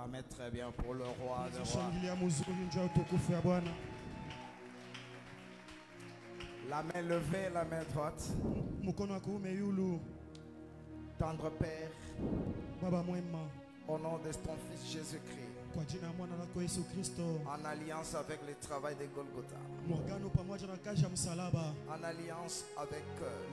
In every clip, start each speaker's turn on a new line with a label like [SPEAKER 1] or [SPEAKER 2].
[SPEAKER 1] Acclamez très bien pour le roi des rois.
[SPEAKER 2] Shangilia muzuri njoo tukufu ya Bwana.
[SPEAKER 1] La main levée, la main droite.
[SPEAKER 2] Mkono wa kuume yulu.
[SPEAKER 1] Tendre Père,
[SPEAKER 2] Baba mwema,
[SPEAKER 1] au nom de ton Fils Jésus-Christ,
[SPEAKER 2] kwa jina la mwana lako Yesu Kristo,
[SPEAKER 1] en alliance avec le travail de Golgotha,
[SPEAKER 2] mwagano pamoja na kazi ya msalaba,
[SPEAKER 1] en alliance avec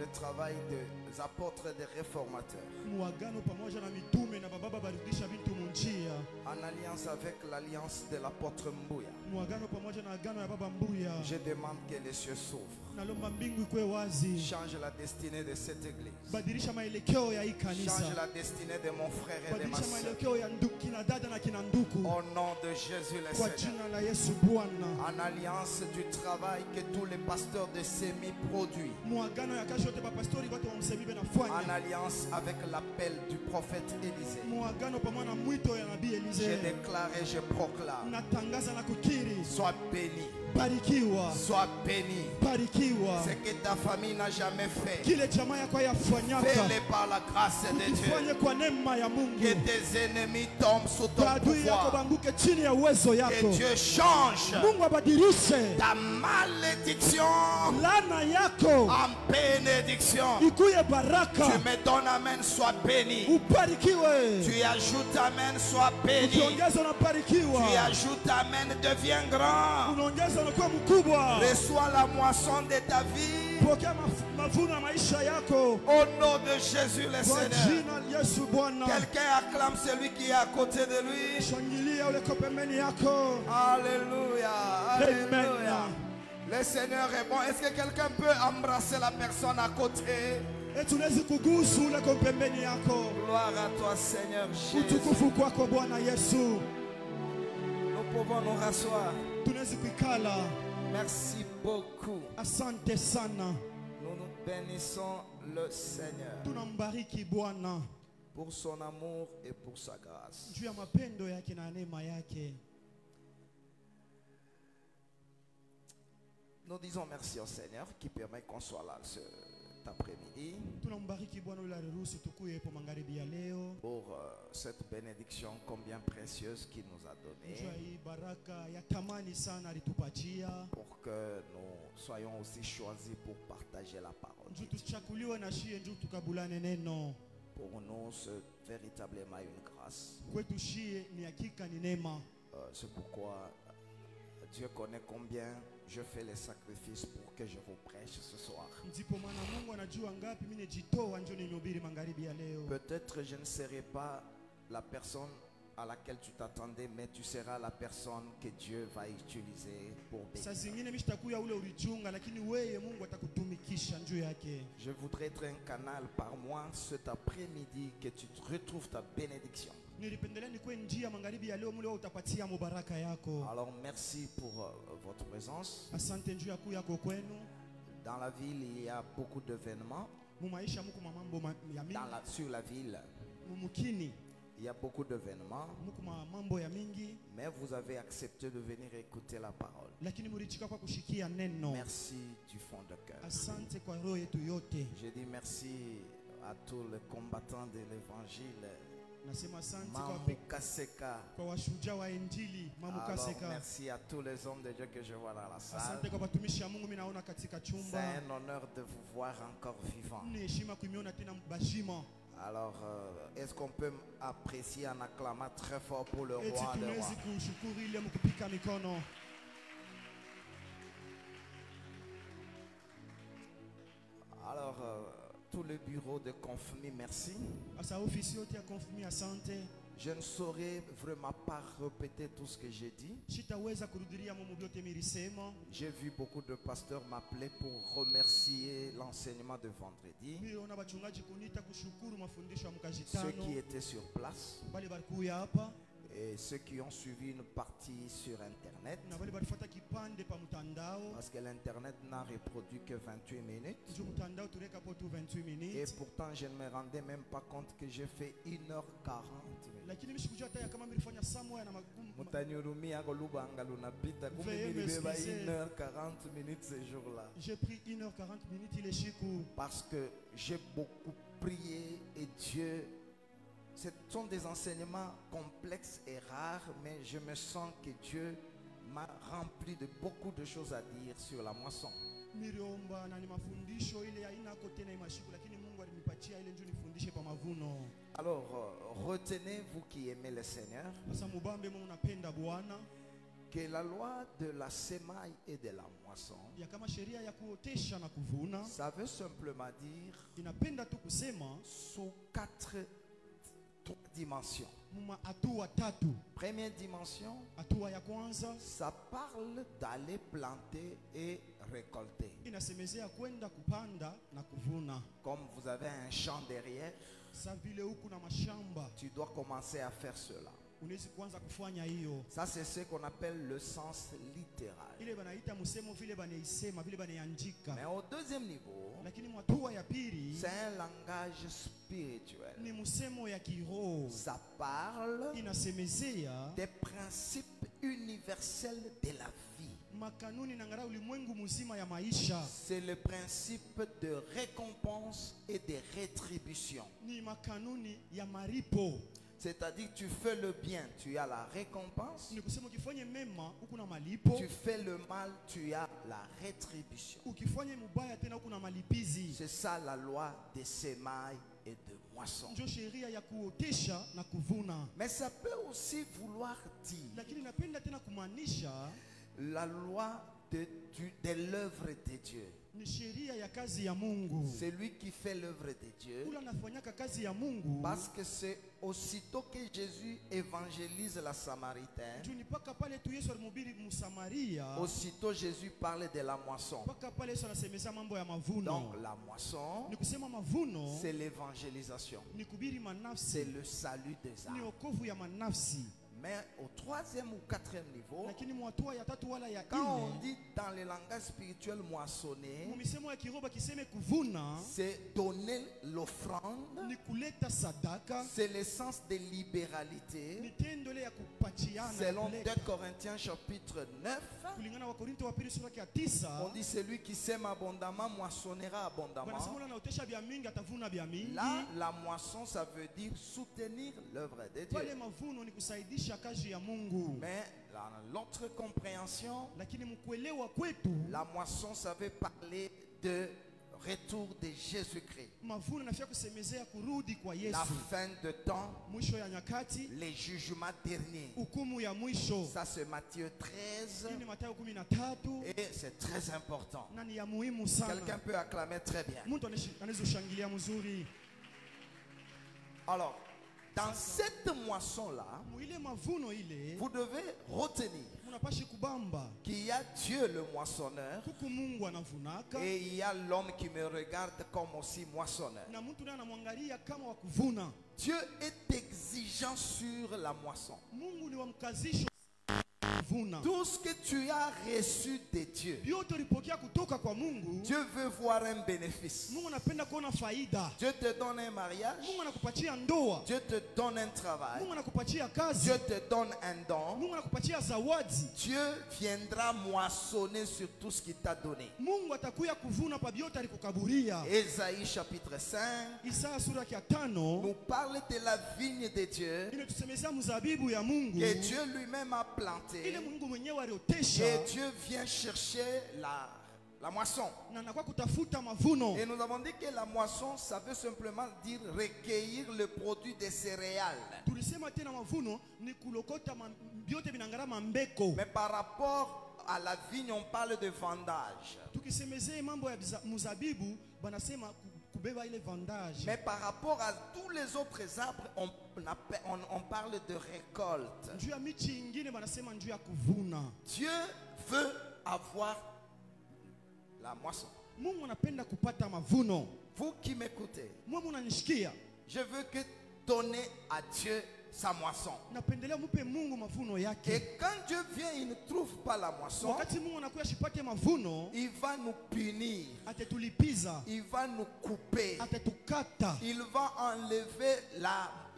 [SPEAKER 1] le travail des apôtres et des réformateurs,
[SPEAKER 2] mwagano pamoja na mitume na baba barudisha vitu munjia,
[SPEAKER 1] en alliance avec l'alliance de l'apôtre Mbuya,
[SPEAKER 2] mwagano pamoja na agano ya baba Mbuya.
[SPEAKER 1] je demande que les cieux s'ouvrent.
[SPEAKER 2] Nalomba mbingu ikuwe wazi.
[SPEAKER 1] Change la destinée de cette église.
[SPEAKER 2] Badilisha maelekeo ya hii kanisa.
[SPEAKER 1] Change la destinée de mon frère et de ma
[SPEAKER 2] Badilisha
[SPEAKER 1] soeur.
[SPEAKER 2] maelekeo ya kina dada na kina nduku.
[SPEAKER 1] Au nom de Jésus le
[SPEAKER 2] Kwa
[SPEAKER 1] Seigneur.
[SPEAKER 2] jina la Yesu Bwana.
[SPEAKER 1] En alliance du travail que tous les pasteurs de Sémi produisent.
[SPEAKER 2] Mwagano ya kazi yote bapastori wote wa msemi
[SPEAKER 1] En
[SPEAKER 2] benafanya.
[SPEAKER 1] alliance avec l'appel du prophète Élisée.
[SPEAKER 2] Mwagano pamoja na mwito ya nabii
[SPEAKER 1] Je
[SPEAKER 2] Elisee.
[SPEAKER 1] déclare et je proclame.
[SPEAKER 2] Natangaza na kukiri.
[SPEAKER 1] Sois béni.
[SPEAKER 2] Barikiwa.
[SPEAKER 1] Sois béni.
[SPEAKER 2] Barikiwa.
[SPEAKER 1] Ce que ta famille n'a jamais fait,
[SPEAKER 2] Kile jamaa yako yafanyaka.
[SPEAKER 1] fais-le par la grâce de
[SPEAKER 2] Ukifanye
[SPEAKER 1] Dieu.
[SPEAKER 2] kwa neema ya Mungu.
[SPEAKER 1] Que tes ennemis tombent sous ton
[SPEAKER 2] Adui yako
[SPEAKER 1] pouvoir.
[SPEAKER 2] banguke chini ya uwezo
[SPEAKER 1] Que
[SPEAKER 2] yako.
[SPEAKER 1] Dieu change
[SPEAKER 2] Mungu abadilishe
[SPEAKER 1] ta malédiction
[SPEAKER 2] laana yako
[SPEAKER 1] en bénédiction.
[SPEAKER 2] ikuye baraka.
[SPEAKER 1] Tu me donnes amen, sois béni.
[SPEAKER 2] Ubarikiwe.
[SPEAKER 1] Tu ajoutes amen, sois béni.
[SPEAKER 2] Ukiongeza unabarikiwa.
[SPEAKER 1] Tu ajoutes amen, deviens grand.
[SPEAKER 2] Unaongeza unakuwa mkubwa.
[SPEAKER 1] Reçois la moisson de ta vie.
[SPEAKER 2] Pokea mavuno ya maisha yako.
[SPEAKER 1] Au nom de Jésus le
[SPEAKER 2] Kwa
[SPEAKER 1] Seigneur.
[SPEAKER 2] jina la Yesu Bwana.
[SPEAKER 1] Quelqu'un acclame celui qui est à côté de lui.
[SPEAKER 2] Shangilia ule ko pembeni yako.
[SPEAKER 1] Alléluia. Alléluia.
[SPEAKER 2] Amen.
[SPEAKER 1] Le Seigneur est bon. Est-ce que quelqu'un peut embrasser la personne à côté?
[SPEAKER 2] Tunaweza kugusu ule ko pembeni yako.
[SPEAKER 1] Gloire à toi, Seigneur Jésus.
[SPEAKER 2] Utukufu kwako Bwana Yesu.
[SPEAKER 1] Nous pouvons nous rasseoir.
[SPEAKER 2] Tunaweza kuikala.
[SPEAKER 1] Merci beaucoup.
[SPEAKER 2] Asante sana.
[SPEAKER 1] Nous nous bénissons le Seigneur
[SPEAKER 2] Tunambariki Bwana
[SPEAKER 1] pour son amour et pour sa grâce.
[SPEAKER 2] juu ya mapendo yake na neema yake.
[SPEAKER 1] Nous disons merci au Seigneur qui permet qu'on soit là cet après-midi
[SPEAKER 2] Tunambariki Bwana ule aliruhusu tukuye hapo magharibi ya leo.
[SPEAKER 1] pour cette bénédiction combien précieuse qu'il nous a
[SPEAKER 2] Juu ya
[SPEAKER 1] donnée,
[SPEAKER 2] hii baraka ya tamani sana alitupatia.
[SPEAKER 1] pour que nous soyons aussi choisis pour partager la parole.
[SPEAKER 2] Juu tuchakuliwe na shie juu tukabulane neno.
[SPEAKER 1] Pour nous, c'est véritablement une grâce.
[SPEAKER 2] Kwetu shie ni hakika ni neema.
[SPEAKER 1] C'est pourquoi Dieu connaît combien je fais les sacrifices pour que je vous prêche ce soir.
[SPEAKER 2] Ndipo maana Mungu anajua ngapi mimi nijitoa njoo nihubiri magharibi ya leo.
[SPEAKER 1] Peut-être je ne serai pas la personne à laquelle tu t'attendais, mais tu seras la personne que Dieu va utiliser pour
[SPEAKER 2] Saa
[SPEAKER 1] bénir.
[SPEAKER 2] zingine mimi sitakuya ule ulichunga, lakini wewe Mungu atakutumikisha njoo yake.
[SPEAKER 1] Je voudrais être un canal par moi cet après-midi, que tu retrouves ta bénédiction.
[SPEAKER 2] Nilipendelea nikuwe njia magharibi ya leo mule wewe utapatia mubaraka yako.
[SPEAKER 1] Alors merci pour votre présence.
[SPEAKER 2] Asante njoo yako yako kwenu.
[SPEAKER 1] Dans la ville, il y a beaucoup d'événements.
[SPEAKER 2] Mu maisha mko mambo ya mingi.
[SPEAKER 1] Sur la ville,
[SPEAKER 2] Mumukini
[SPEAKER 1] il y a beaucoup d'événements.
[SPEAKER 2] mko mambo ya mingi,
[SPEAKER 1] Mais vous avez accepté de venir écouter la parole.
[SPEAKER 2] lakini mlichika kwa kushikia neno.
[SPEAKER 1] Merci du fond de cœur.
[SPEAKER 2] Asante kwa roho yetu yote.
[SPEAKER 1] Je dis merci à tous les combattants de l'évangile.
[SPEAKER 2] Nasema asante
[SPEAKER 1] Mamukaseka.
[SPEAKER 2] kwa washujaa wa injili
[SPEAKER 1] Alors,
[SPEAKER 2] Mamukaseka.
[SPEAKER 1] merci à tous les hommes de Dieu que je vois dans la salle.
[SPEAKER 2] Asante kwa watumishi wa Mungu mimi naona katika
[SPEAKER 1] C'est
[SPEAKER 2] chumba.
[SPEAKER 1] un honneur de vous voir encore vivant.
[SPEAKER 2] Ni heshima kuiona tena bashima.
[SPEAKER 1] Alors, est-ce qu'on peut apprécier en acclamant très fort pour le
[SPEAKER 2] Eti
[SPEAKER 1] roi des rois?
[SPEAKER 2] tunawezi kushukuru ile mkupika mikono.
[SPEAKER 1] Alors, tout le bureau de Confmi, merci.
[SPEAKER 2] Asa ofisi yote ya confirmia asante.
[SPEAKER 1] Je ne saurais vraiment pas répéter tout ce que j'ai dit.
[SPEAKER 2] Sitaweza kurudilia mambo yote milisema.
[SPEAKER 1] J'ai vu beaucoup de pasteurs m'appeler pour remercier l'enseignement de vendredi.
[SPEAKER 2] Niliona wachungaji kunita kushukuru mafundisho ya mkazi
[SPEAKER 1] Ceux qui
[SPEAKER 2] tano.
[SPEAKER 1] étaient sur place
[SPEAKER 2] Bali balikuya hapa
[SPEAKER 1] et ceux qui ont suivi une partie sur Internet.
[SPEAKER 2] na bali balifuata kipande pa mtandao.
[SPEAKER 1] Parce que l'Internet n'a reproduit que 28 minutes.
[SPEAKER 2] Juu mtandao tureka po tu 28
[SPEAKER 1] Et
[SPEAKER 2] minutes.
[SPEAKER 1] pourtant, je ne me rendais même pas compte que j'ai fait 1h40.
[SPEAKER 2] Lakini mishikujua hata kama nilifanya somewhere na
[SPEAKER 1] Mutanyurumia kolubanga lunapita kumbe
[SPEAKER 2] Veuillez
[SPEAKER 1] nilibeba
[SPEAKER 2] m'excuser.
[SPEAKER 1] 1h40 minutes ce jour-là.
[SPEAKER 2] j'ai pris 1h40 minutes ile shiku.
[SPEAKER 1] Parce que j'ai beaucoup prié et Dieu, ce sont des enseignements complexes et rares tard, mais je me sens que Dieu m'a rempli de beaucoup de choses à dire sur la moisson.
[SPEAKER 2] Niliomba na ni mafundisho ile haina kote na imashiku, lakini Mungu alinipatia ile njoo nifundishe pa mavuno.
[SPEAKER 1] Alors, retenez, vous qui aimez le Seigneur,
[SPEAKER 2] Sasa mubambe Mungu napenda Bwana,
[SPEAKER 1] que la loi de la semaille et de la moisson,
[SPEAKER 2] ya kama sheria ya kuotesha na kuvuna,
[SPEAKER 1] ça veut simplement dire
[SPEAKER 2] inapenda tu kusema
[SPEAKER 1] sous trois dimensions.
[SPEAKER 2] muma hatua tatu.
[SPEAKER 1] Première dimension,
[SPEAKER 2] Hatua ya kwanza
[SPEAKER 1] ça parle d'aller planter et récolter.
[SPEAKER 2] inasemezea kwenda kupanda na kuvuna.
[SPEAKER 1] Comme vous avez un champ derrière,
[SPEAKER 2] Sasa vile huku na mashamba
[SPEAKER 1] tu dois commencer à faire cela.
[SPEAKER 2] unaweza kuanza kufanya hiyo.
[SPEAKER 1] Ça, c'est ce qu'on appelle le sens littéral.
[SPEAKER 2] Ile banaita msemo vile banaisema vile banaandika.
[SPEAKER 1] Mais au deuxième niveau,
[SPEAKER 2] Lakini hatua ya pili
[SPEAKER 1] c'est un langage spirituel.
[SPEAKER 2] ni msemo ya kiroho.
[SPEAKER 1] Ça parle
[SPEAKER 2] Inasemezea
[SPEAKER 1] des principes universels de la vie.
[SPEAKER 2] makanuni na ngara ulimwengu mzima ya maisha.
[SPEAKER 1] C'est le principe de récompense et de rétribution.
[SPEAKER 2] Ni makanuni ya maripo.
[SPEAKER 1] C'est-à-dire que tu fais le bien, tu as la récompense.
[SPEAKER 2] Ni kusema ukifanya mema huko na malipo,
[SPEAKER 1] Tu fais le mal, tu as la rétribution.
[SPEAKER 2] ukifanya mubaya tena huko na malipizi.
[SPEAKER 1] C'est ça la loi des semailles et de moisson.
[SPEAKER 2] Ndio sheria ya kuotesha na kuvuna.
[SPEAKER 1] Mais ça peut aussi vouloir dire
[SPEAKER 2] Lakini napenda tena kumaanisha
[SPEAKER 1] la loi de l'œuvre de Dieu.
[SPEAKER 2] ni sheria ya kazi ya Mungu.
[SPEAKER 1] C'est lui qui fait l'œuvre de Dieu.
[SPEAKER 2] Kula nafanyaka kazi ya Mungu.
[SPEAKER 1] Parce que c'est aussitôt que Jésus évangélise la Samaritaine,
[SPEAKER 2] Juu ni paka pale tu Yesu alimhubiri Msamaria.
[SPEAKER 1] aussitôt Jésus parle de la moisson.
[SPEAKER 2] Paka pale Yesu anasemeza mambo ya mavuno.
[SPEAKER 1] Donc la moisson,
[SPEAKER 2] Ni kusema mavuno
[SPEAKER 1] c'est l'évangélisation.
[SPEAKER 2] ni kubiri
[SPEAKER 1] C'est
[SPEAKER 2] manafsi,
[SPEAKER 1] le salut des
[SPEAKER 2] ni
[SPEAKER 1] âmes.
[SPEAKER 2] wokovu ya manafsi.
[SPEAKER 1] Mais au troisième ou quatrième niveau,
[SPEAKER 2] Lakini mwatua ya tatu wala ya
[SPEAKER 1] quand on
[SPEAKER 2] ine,
[SPEAKER 1] dit dans le langage spirituel moissonner,
[SPEAKER 2] mumisemo ya kiroba kiseme kuvuna
[SPEAKER 1] c'est donner l'offrande,
[SPEAKER 2] ni kuleta sadaka,
[SPEAKER 1] c'est le sens de libéralité.
[SPEAKER 2] ni tendo ile ya kupatiana.
[SPEAKER 1] Selon
[SPEAKER 2] kuleta.
[SPEAKER 1] 2 Corinthiens chapitre 9,
[SPEAKER 2] Kulingana wa Korinto wa pili sura ya 9,
[SPEAKER 1] on dit celui qui sème abondamment moissonnera abondamment.
[SPEAKER 2] wanasema ule anaotesha bia mingi atavuna bia mingi.
[SPEAKER 1] Là, la moisson, ça veut dire soutenir l'œuvre de
[SPEAKER 2] Pale
[SPEAKER 1] Dieu.
[SPEAKER 2] mavuno ni kusaidisha kazi ya Mungu.
[SPEAKER 1] Mais dans l'autre compréhension,
[SPEAKER 2] Lakini mkuelewa kwetu,
[SPEAKER 1] la moisson, ça veut parler de retour de Jésus-Christ.
[SPEAKER 2] mavuno nafia kusemezea kurudi kwa
[SPEAKER 1] La
[SPEAKER 2] Yesu.
[SPEAKER 1] fin de temps,
[SPEAKER 2] Mwisho ya nyakati,
[SPEAKER 1] les jugements derniers.
[SPEAKER 2] hukumu ya mwisho.
[SPEAKER 1] Ça, c'est Matthieu 13
[SPEAKER 2] Hii ni Mathayo 13
[SPEAKER 1] et c'est très important.
[SPEAKER 2] na ni ya muhimu sana.
[SPEAKER 1] Quelqu'un peut acclamer très bien.
[SPEAKER 2] Mtu anaweza kushangilia mzuri.
[SPEAKER 1] Alors, dans cette moisson-là,
[SPEAKER 2] Muile mavuno ile,
[SPEAKER 1] vous devez retenir
[SPEAKER 2] munapashi kubamba.
[SPEAKER 1] qu'il y a Dieu le moissonneur
[SPEAKER 2] Huku Mungu anavunaka
[SPEAKER 1] et il y a l'homme qui me regarde comme aussi moissonneur.
[SPEAKER 2] na mtu naye anamwangalia kama wa kuvuna.
[SPEAKER 1] Dieu est exigeant sur la moisson.
[SPEAKER 2] Mungu ni wa mkazisho kuvuna.
[SPEAKER 1] Tout ce que tu as reçu de Dieu,
[SPEAKER 2] Vyote ulipokea kutoka kwa Mungu.
[SPEAKER 1] Dieu veut voir un bénéfice.
[SPEAKER 2] Mungu anapenda kuona faida.
[SPEAKER 1] Dieu te donne un mariage,
[SPEAKER 2] Mungu anakupatia ndoa.
[SPEAKER 1] Dieu te donne un travail,
[SPEAKER 2] Mungu anakupatia kazi.
[SPEAKER 1] Dieu te donne un don.
[SPEAKER 2] Mungu anakupatia zawadi.
[SPEAKER 1] Dieu viendra moissonner sur tout ce qu'il t'a donné.
[SPEAKER 2] Mungu atakuya kuvuna pa vyote alikukaburia.
[SPEAKER 1] Ésaïe chapitre 5
[SPEAKER 2] Isaya sura ya 5
[SPEAKER 1] nous parle de la vigne de Dieu
[SPEAKER 2] inatusemezea mzabibu ya Mungu.
[SPEAKER 1] que Dieu lui-même a planté.
[SPEAKER 2] Ile Mungu mwenyewe aliotesha
[SPEAKER 1] Et Dieu vient chercher la moisson.
[SPEAKER 2] na anakuwa kutafuta mavuno.
[SPEAKER 1] Et nous avons dit que la moisson, ça veut simplement dire recueillir le produit des céréales.
[SPEAKER 2] Tulisema tena mavuno ni kulokota vyote vinangara mambeko.
[SPEAKER 1] Mais par rapport à la vigne, on parle de vendage.
[SPEAKER 2] Tukisemezea mambo ya mzabibu banasema kubeba ile vendage.
[SPEAKER 1] Mais par rapport à tous les autres arbres, on parle de récolte.
[SPEAKER 2] Njuu ya michi ingine banasema njuu ya kuvuna.
[SPEAKER 1] Dieu veut avoir la moisson.
[SPEAKER 2] Mungu anapenda kupata mavuno.
[SPEAKER 1] Vous qui m'écoutez,
[SPEAKER 2] Mwe munanishikia,
[SPEAKER 1] je veux que donner à Dieu sa moisson.
[SPEAKER 2] napendelea mupe Mungu mavuno yake.
[SPEAKER 1] Et quand Dieu vient, il ne trouve pas la moisson,
[SPEAKER 2] Wakati Mungu anakuya shipate mavuno,
[SPEAKER 1] il va nous punir,
[SPEAKER 2] atetulipiza,
[SPEAKER 1] il va nous couper,
[SPEAKER 2] atetukata,
[SPEAKER 1] il va enlever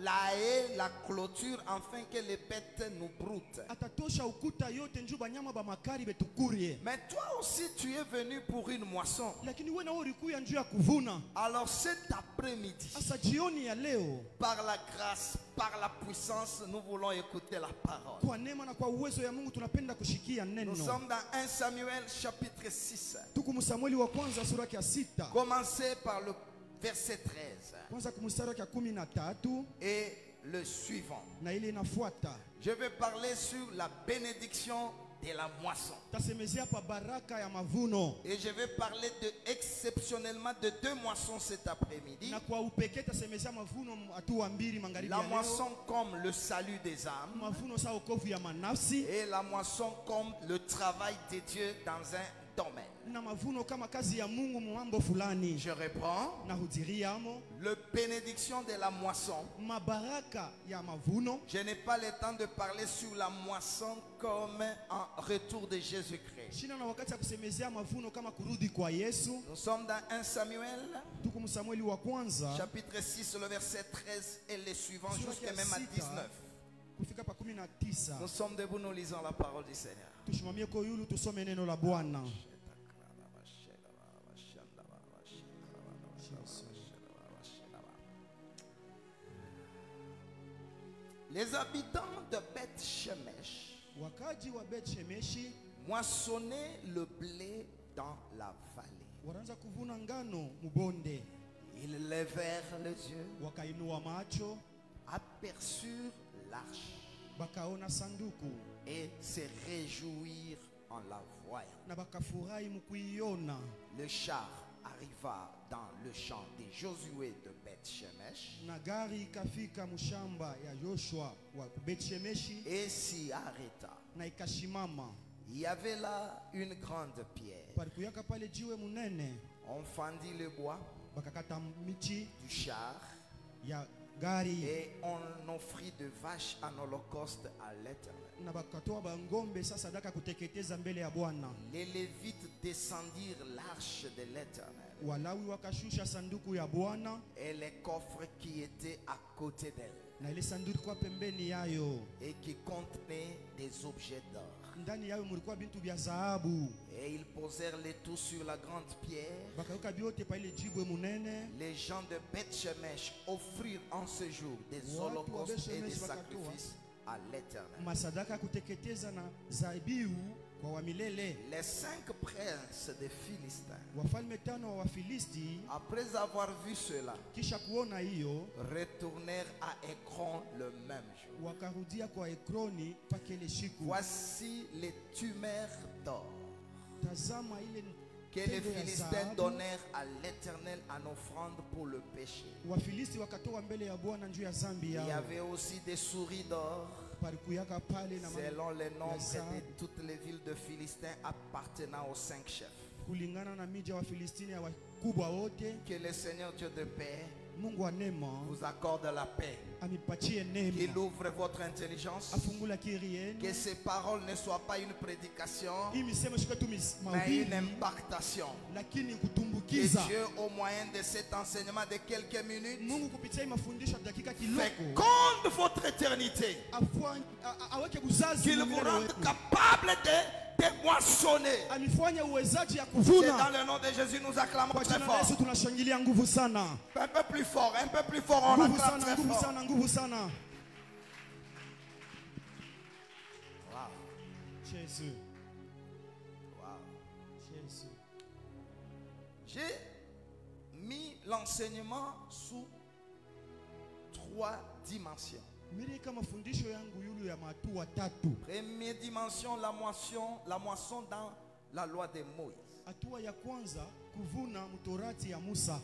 [SPEAKER 1] la haie, la clôture, afin que les bêtes nous broutent.
[SPEAKER 2] atatosha ukuta yote njuu banyama ba makari betukurie.
[SPEAKER 1] Mais toi aussi, tu es venu pour une moisson.
[SPEAKER 2] Lakini wewe nao ulikuya njuu ya kuvuna.
[SPEAKER 1] Alors cet après-midi,
[SPEAKER 2] Asa jioni ya leo,
[SPEAKER 1] par la grâce, par la puissance, nous voulons écouter la parole.
[SPEAKER 2] kwa neema na kwa uwezo ya Mungu tunapenda kushikia
[SPEAKER 1] Nous
[SPEAKER 2] neno.
[SPEAKER 1] sommes dans 1 Samuel chapitre 6.
[SPEAKER 2] Tuko Samueli wa kwanza sura ya 6.
[SPEAKER 1] Commencez par le verset 13
[SPEAKER 2] Kwanza kumstari wa 13
[SPEAKER 1] et le suivant.
[SPEAKER 2] na ile inafuata.
[SPEAKER 1] Je vais parler sur la bénédiction de la moisson.
[SPEAKER 2] Tasemezea pa baraka ya mavuno.
[SPEAKER 1] Et je vais parler exceptionnellement de 2 moissons cet après-midi.
[SPEAKER 2] Na kwa upekee tasemezea mavuno hatua mbili magharibi
[SPEAKER 1] La
[SPEAKER 2] ya leo.
[SPEAKER 1] moisson comme le salut des âmes
[SPEAKER 2] Mavuno sa wokovu ya manafsi
[SPEAKER 1] et la moisson comme le travail de Dieu dans un domaine.
[SPEAKER 2] na mavuno kama kazi ya Mungu mambo fulani.
[SPEAKER 1] Je reprends.
[SPEAKER 2] Na hudhiriamo
[SPEAKER 1] La bénédiction de la moisson.
[SPEAKER 2] mabaraka ya mavuno.
[SPEAKER 1] Je n'ai pas le temps de parler sur la moisson comme un retour de Jésus-Christ.
[SPEAKER 2] Shina na wakati ya kusemezea mavuno kama kurudi kwa Yesu.
[SPEAKER 1] Nous sommes dans 1 Samuel,
[SPEAKER 2] Tuko Samueli wa kwanza
[SPEAKER 1] chapitre 6, le verset 13 et les suivants,
[SPEAKER 2] Sura
[SPEAKER 1] jusqu'à
[SPEAKER 2] ya
[SPEAKER 1] même à
[SPEAKER 2] sita,
[SPEAKER 1] 19.
[SPEAKER 2] kufika pa 19.
[SPEAKER 1] Nous sommes debout, nous lisons la parole du Seigneur.
[SPEAKER 2] Tushimamie kwa yulu tusome neno la Bwana.
[SPEAKER 1] Les habitants de Beth Shemesh
[SPEAKER 2] Wakaji wa Bet Shemeshi
[SPEAKER 1] moissonnaient le blé dans la vallée.
[SPEAKER 2] wanaanza kuvuna ngano mubonde.
[SPEAKER 1] Ils levèrent les yeux,
[SPEAKER 2] Wakainua macho,
[SPEAKER 1] aperçurent l'arche
[SPEAKER 2] bakaona sanduku
[SPEAKER 1] et se réjouirent en la voyant.
[SPEAKER 2] na bakafurahi mkuiona.
[SPEAKER 1] Le char arriva dans le champ de Josué de Beth Shemesh
[SPEAKER 2] Na gari ikafika mshamba ya Joshua wa Bet Shemeshi
[SPEAKER 1] et s'y arrêta.
[SPEAKER 2] na ikashimama.
[SPEAKER 1] Il y avait là une grande pierre.
[SPEAKER 2] Palikuyaka pale jiwe munene,
[SPEAKER 1] On fendit le bois
[SPEAKER 2] bakakata michi
[SPEAKER 1] du char
[SPEAKER 2] ya gari
[SPEAKER 1] et on offrit de vaches en holocauste à l'Éternel.
[SPEAKER 2] na bakatoa bangombe sasa daka kuteketeza mbele ya Bwana.
[SPEAKER 1] Les Lévites descendirent l'arche de l'Éternel
[SPEAKER 2] Walawi wakashusha sanduku ya Bwana
[SPEAKER 1] et les coffres qui étaient à côté d'elle
[SPEAKER 2] na ile sanduku kwa pembeni yayo.
[SPEAKER 1] et qui contenaient des objets d'or.
[SPEAKER 2] Ndani yayo mulikuwa bintu vya dhahabu.
[SPEAKER 1] Et ils posèrent les tout sur la grande pierre.
[SPEAKER 2] Bakaweka byote pa ile jibwe munene.
[SPEAKER 1] Les gens de Beth Shemesh offrirent en ce jour des
[SPEAKER 2] Watu wa
[SPEAKER 1] holocaustes
[SPEAKER 2] Beth
[SPEAKER 1] et des
[SPEAKER 2] Shemesh wakatoa
[SPEAKER 1] sacrifices à l'Éternel.
[SPEAKER 2] masadaka kuteketeza na zabiu kwa wamilele.
[SPEAKER 1] Les 5 princes des Philistins,
[SPEAKER 2] Wafalme 5 wa Wafilisti
[SPEAKER 1] après avoir vu cela,
[SPEAKER 2] kisha kuona hiyo
[SPEAKER 1] retournèrent à Écron le même jour.
[SPEAKER 2] wakarudia kwa Ekroni pakele shiku.
[SPEAKER 1] Voici les tumeurs d'or
[SPEAKER 2] Tazama ile
[SPEAKER 1] que les
[SPEAKER 2] tendo ya
[SPEAKER 1] Philistins
[SPEAKER 2] dhahabu.
[SPEAKER 1] donnèrent à l'Éternel en offrande pour le péché.
[SPEAKER 2] Wafilisti wakatoa mbele ya Bwana njuu ya zambi
[SPEAKER 1] Il y
[SPEAKER 2] yao.
[SPEAKER 1] avait aussi des souris d'or
[SPEAKER 2] Palikuyaka pale na
[SPEAKER 1] selon le nombre
[SPEAKER 2] dhahabu.
[SPEAKER 1] de toutes les villes de Philistins appartenant aux 5 chefs.
[SPEAKER 2] kulingana na miji ya Wafilistini ya wakubwa wote.
[SPEAKER 1] Que le Seigneur Dieu de paix
[SPEAKER 2] Mungu wa neema
[SPEAKER 1] vous accorde la paix.
[SPEAKER 2] amipatie
[SPEAKER 1] Qu'il
[SPEAKER 2] neema,
[SPEAKER 1] ouvre votre intelligence.
[SPEAKER 2] afungula akili yenu.
[SPEAKER 1] Que ces paroles ne soient pas une prédication,
[SPEAKER 2] Hii misemo shika tu
[SPEAKER 1] mais
[SPEAKER 2] mahubiri,
[SPEAKER 1] une impactation.
[SPEAKER 2] lakini
[SPEAKER 1] Et
[SPEAKER 2] kutumbukiza.
[SPEAKER 1] Dieu, au moyen de cet enseignement de quelques minutes,
[SPEAKER 2] Mungu kupitia hii mafundisho ya dakika
[SPEAKER 1] féconde
[SPEAKER 2] kiloko
[SPEAKER 1] votre éternité.
[SPEAKER 2] aweke buzazi
[SPEAKER 1] Qu'il
[SPEAKER 2] mu
[SPEAKER 1] vous
[SPEAKER 2] milele
[SPEAKER 1] rende
[SPEAKER 2] wetu.
[SPEAKER 1] capable de moissonner.
[SPEAKER 2] Amefanya uwezaji ya
[SPEAKER 1] C'est dans
[SPEAKER 2] kuvuna.
[SPEAKER 1] le nom de Jésus, nous acclamons
[SPEAKER 2] Kwa
[SPEAKER 1] très
[SPEAKER 2] jina la Yesu
[SPEAKER 1] fort.
[SPEAKER 2] tunashangilia nguvu sana.
[SPEAKER 1] Un peu plus fort, un peu plus fort. On
[SPEAKER 2] Nguvu
[SPEAKER 1] acclame
[SPEAKER 2] sana,
[SPEAKER 1] très
[SPEAKER 2] nguvu
[SPEAKER 1] fort.
[SPEAKER 2] sana, nguvu sana.
[SPEAKER 1] Wow.
[SPEAKER 2] Jésus,
[SPEAKER 1] Wow.
[SPEAKER 2] Jésus.
[SPEAKER 1] J'ai mis l'enseignement sous 3 dimensions.
[SPEAKER 2] Milika mafundisho yangu yulu ya matua tatu.
[SPEAKER 1] Première dimension, la moisson dans la loi de Moïse.
[SPEAKER 2] Hatua ya kwanza kuvuna mtorati ya Musa.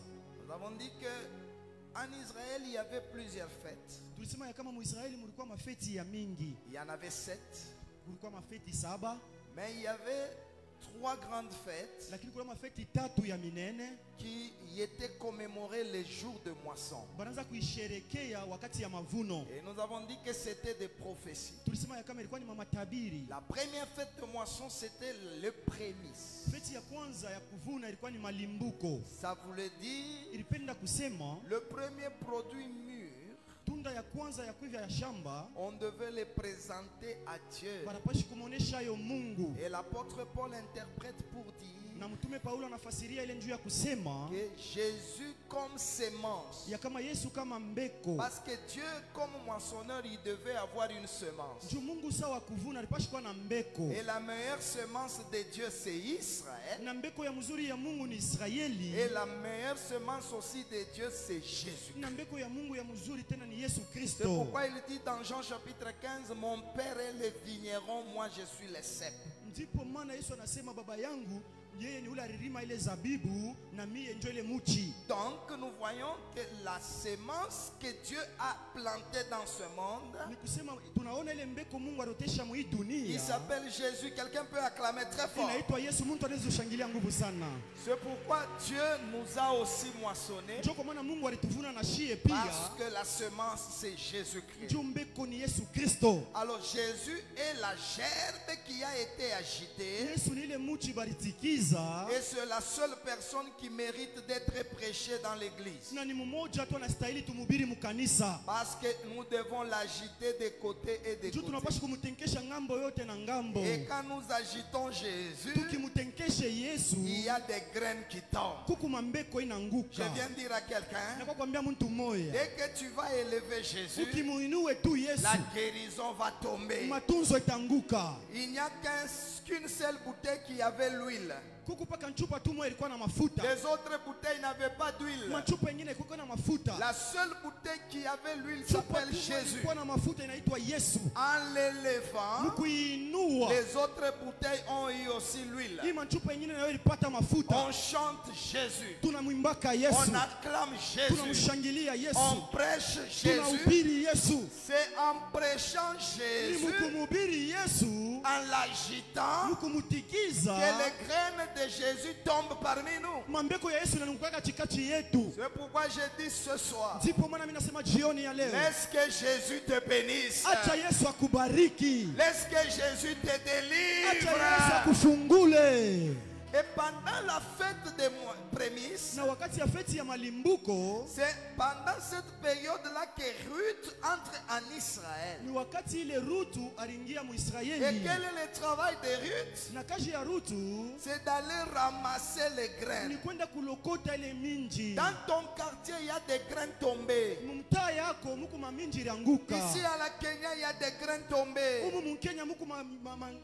[SPEAKER 1] Nous avons dit que en Israël, il y avait plusieurs fêtes.
[SPEAKER 2] Tulisema ya kama Muisraeli mulikuwa mafeti ya mingi.
[SPEAKER 1] Il y en avait 7,
[SPEAKER 2] Kulikuwa mafeti 7,
[SPEAKER 1] mais il y avait 3 grandes fêtes
[SPEAKER 2] lakini kuna mafeti 3 ya minene
[SPEAKER 1] qui y étaient commémorées les jours de moisson.
[SPEAKER 2] banaanza kuisherekea wakati ya mavuno.
[SPEAKER 1] Et nous avons dit que c'était des prophéties.
[SPEAKER 2] Tulisema ya kama ilikuwa ni mamatabiri.
[SPEAKER 1] La première fête de moisson, c'était le prémisse.
[SPEAKER 2] Feti ya kwanza ya kuvuna ilikuwa ni malimbuko.
[SPEAKER 1] Ça voulait dire
[SPEAKER 2] Ilipenda kusema
[SPEAKER 1] le premier produit mûr
[SPEAKER 2] matunda ya kwanza ya kuiva ya shamba
[SPEAKER 1] on devait les présenter à Dieu.
[SPEAKER 2] banapashi kumuonesha yo Mungu.
[SPEAKER 1] Et l'apôtre Paul interprète pour dire
[SPEAKER 2] Na mtume Paulo anafasiria ile njuu ya kusema
[SPEAKER 1] que Jésus comme sémence.
[SPEAKER 2] ya kama Yesu kama mbeko.
[SPEAKER 1] Parce que Dieu comme moissonneur, il devait avoir une semence.
[SPEAKER 2] Njuu Mungu sawa kuvuna alipashi kuwa na mbeko.
[SPEAKER 1] Et la meilleure semence de Dieu c'est Israël.
[SPEAKER 2] Na mbeko ya mzuri ya Mungu ni Israeli.
[SPEAKER 1] Et la meilleure semence aussi de Dieu c'est Jésus.
[SPEAKER 2] Na mbeko ya Mungu ya mzuri tena ni Yesu
[SPEAKER 1] C'est
[SPEAKER 2] Kristo.
[SPEAKER 1] pourquoi il dit dans Jean chapitre 15, mon père est le vigneron, moi je suis le cep.
[SPEAKER 2] Ndipo maana Yesu anasema baba yangu yeye ni ule alirima ile zabibu na mie ndio ile muchi.
[SPEAKER 1] Donc nous voyons que la semence que Dieu a plantée dans ce monde,
[SPEAKER 2] Ni kusema tunaona ile mbeko Mungu arotesha mu hii dunia.
[SPEAKER 1] il s'appelle Jésus. Quelqu'un peut acclamer très fort.
[SPEAKER 2] Inaitwa Yesu, mtu anaweza kushangilia nguvu sana.
[SPEAKER 1] C'est pourquoi Dieu nous a aussi moissonné,
[SPEAKER 2] Ndio kwa maana Mungu alituvuna na shie
[SPEAKER 1] parce
[SPEAKER 2] pia.
[SPEAKER 1] que la semence c'est Jésus-Christ.
[SPEAKER 2] Ndio mbeko ni Yesu Kristo.
[SPEAKER 1] Alors Jésus est la gerbe qui a été agitée,
[SPEAKER 2] Yesu ni ile muchi baritikiza.
[SPEAKER 1] et c'est la seule personne qui mérite d'être prêchée dans l'église.
[SPEAKER 2] Na ni mmoja tu anastahili tumhubiri mkanisa.
[SPEAKER 1] Parce que nous devons l'agiter de côté et de
[SPEAKER 2] Ndio
[SPEAKER 1] côté.
[SPEAKER 2] tunapaswa kumtenkesha ngambo yote na ngambo.
[SPEAKER 1] Et quand nous agitons Jésus,
[SPEAKER 2] Tukimtenkeshe Yesu
[SPEAKER 1] il y a des graines qui tombent.
[SPEAKER 2] kuku mambeko
[SPEAKER 1] Je
[SPEAKER 2] inaanguka.
[SPEAKER 1] viens de dire à quelqu'un,
[SPEAKER 2] Na kwa kwambia mtu mmoja,
[SPEAKER 1] dès que tu vas élever Jésus,
[SPEAKER 2] ukimuinue tu Yesu,
[SPEAKER 1] la guérison va tomber.
[SPEAKER 2] matunzo itanguka.
[SPEAKER 1] Il n'y a qu'une seule bouteille qui avait l'huile.
[SPEAKER 2] Kuku paka nchupa tu moja ilikuwa na mafuta.
[SPEAKER 1] Les autres bouteilles n'avaient pas d'huile.
[SPEAKER 2] Machupa nyingine ilikuwa na mafuta.
[SPEAKER 1] La seule bouteille qui avait l'huile
[SPEAKER 2] Chupa
[SPEAKER 1] s'appelle
[SPEAKER 2] tu moja
[SPEAKER 1] Jésus.
[SPEAKER 2] ilikuwa na mafuta inaitwa Yesu.
[SPEAKER 1] En l'élevant,
[SPEAKER 2] Mkuinua
[SPEAKER 1] les autres bouteilles ont eu aussi
[SPEAKER 2] hii
[SPEAKER 1] l'huile.
[SPEAKER 2] machupa nyingine nayo ilipata mafuta.
[SPEAKER 1] On chante Jésus.
[SPEAKER 2] Tunamwimbaka Yesu.
[SPEAKER 1] On acclame Jésus.
[SPEAKER 2] Tunamshangilia Yesu.
[SPEAKER 1] On prêche Jésus.
[SPEAKER 2] Tunahubiri Yesu.
[SPEAKER 1] C'est en prêchant
[SPEAKER 2] Ni
[SPEAKER 1] Jésus,
[SPEAKER 2] mkumhubiri Yesu,
[SPEAKER 1] en l'agitant,
[SPEAKER 2] mkumutikiza,
[SPEAKER 1] que les graines de Jésus tombent parmi nous.
[SPEAKER 2] mambeko ya Yesu yanaanguka katikati yetu.
[SPEAKER 1] C'est pourquoi je dis ce soir,
[SPEAKER 2] Ndipo maana mimi nasema jioni ya leo,
[SPEAKER 1] laisse que Jésus te bénisse.
[SPEAKER 2] acha Yesu akubariki.
[SPEAKER 1] Laisse que Jésus te
[SPEAKER 2] Acha Yesu
[SPEAKER 1] délivre.
[SPEAKER 2] akufungule.
[SPEAKER 1] Et pendant la fête des prémices,
[SPEAKER 2] Na wakati ya feti ya malimbuko,
[SPEAKER 1] c'est pendant cette période-là que Ruth entre en Israël.
[SPEAKER 2] ni wakati ile Rutu aliingia
[SPEAKER 1] Et
[SPEAKER 2] Muisraeli.
[SPEAKER 1] quel est le travail de Ruth?
[SPEAKER 2] Na kazi ya Rutu
[SPEAKER 1] C'est d'aller ramasser les
[SPEAKER 2] ni
[SPEAKER 1] graines.
[SPEAKER 2] kwenda kulokota ile minji.
[SPEAKER 1] Dans ton quartier, il y a des graines tombées.
[SPEAKER 2] Mumtaa yako muku maminji ilianguka.
[SPEAKER 1] Ici à la Kenya, il y a des graines tombées.
[SPEAKER 2] Umu mkenya muku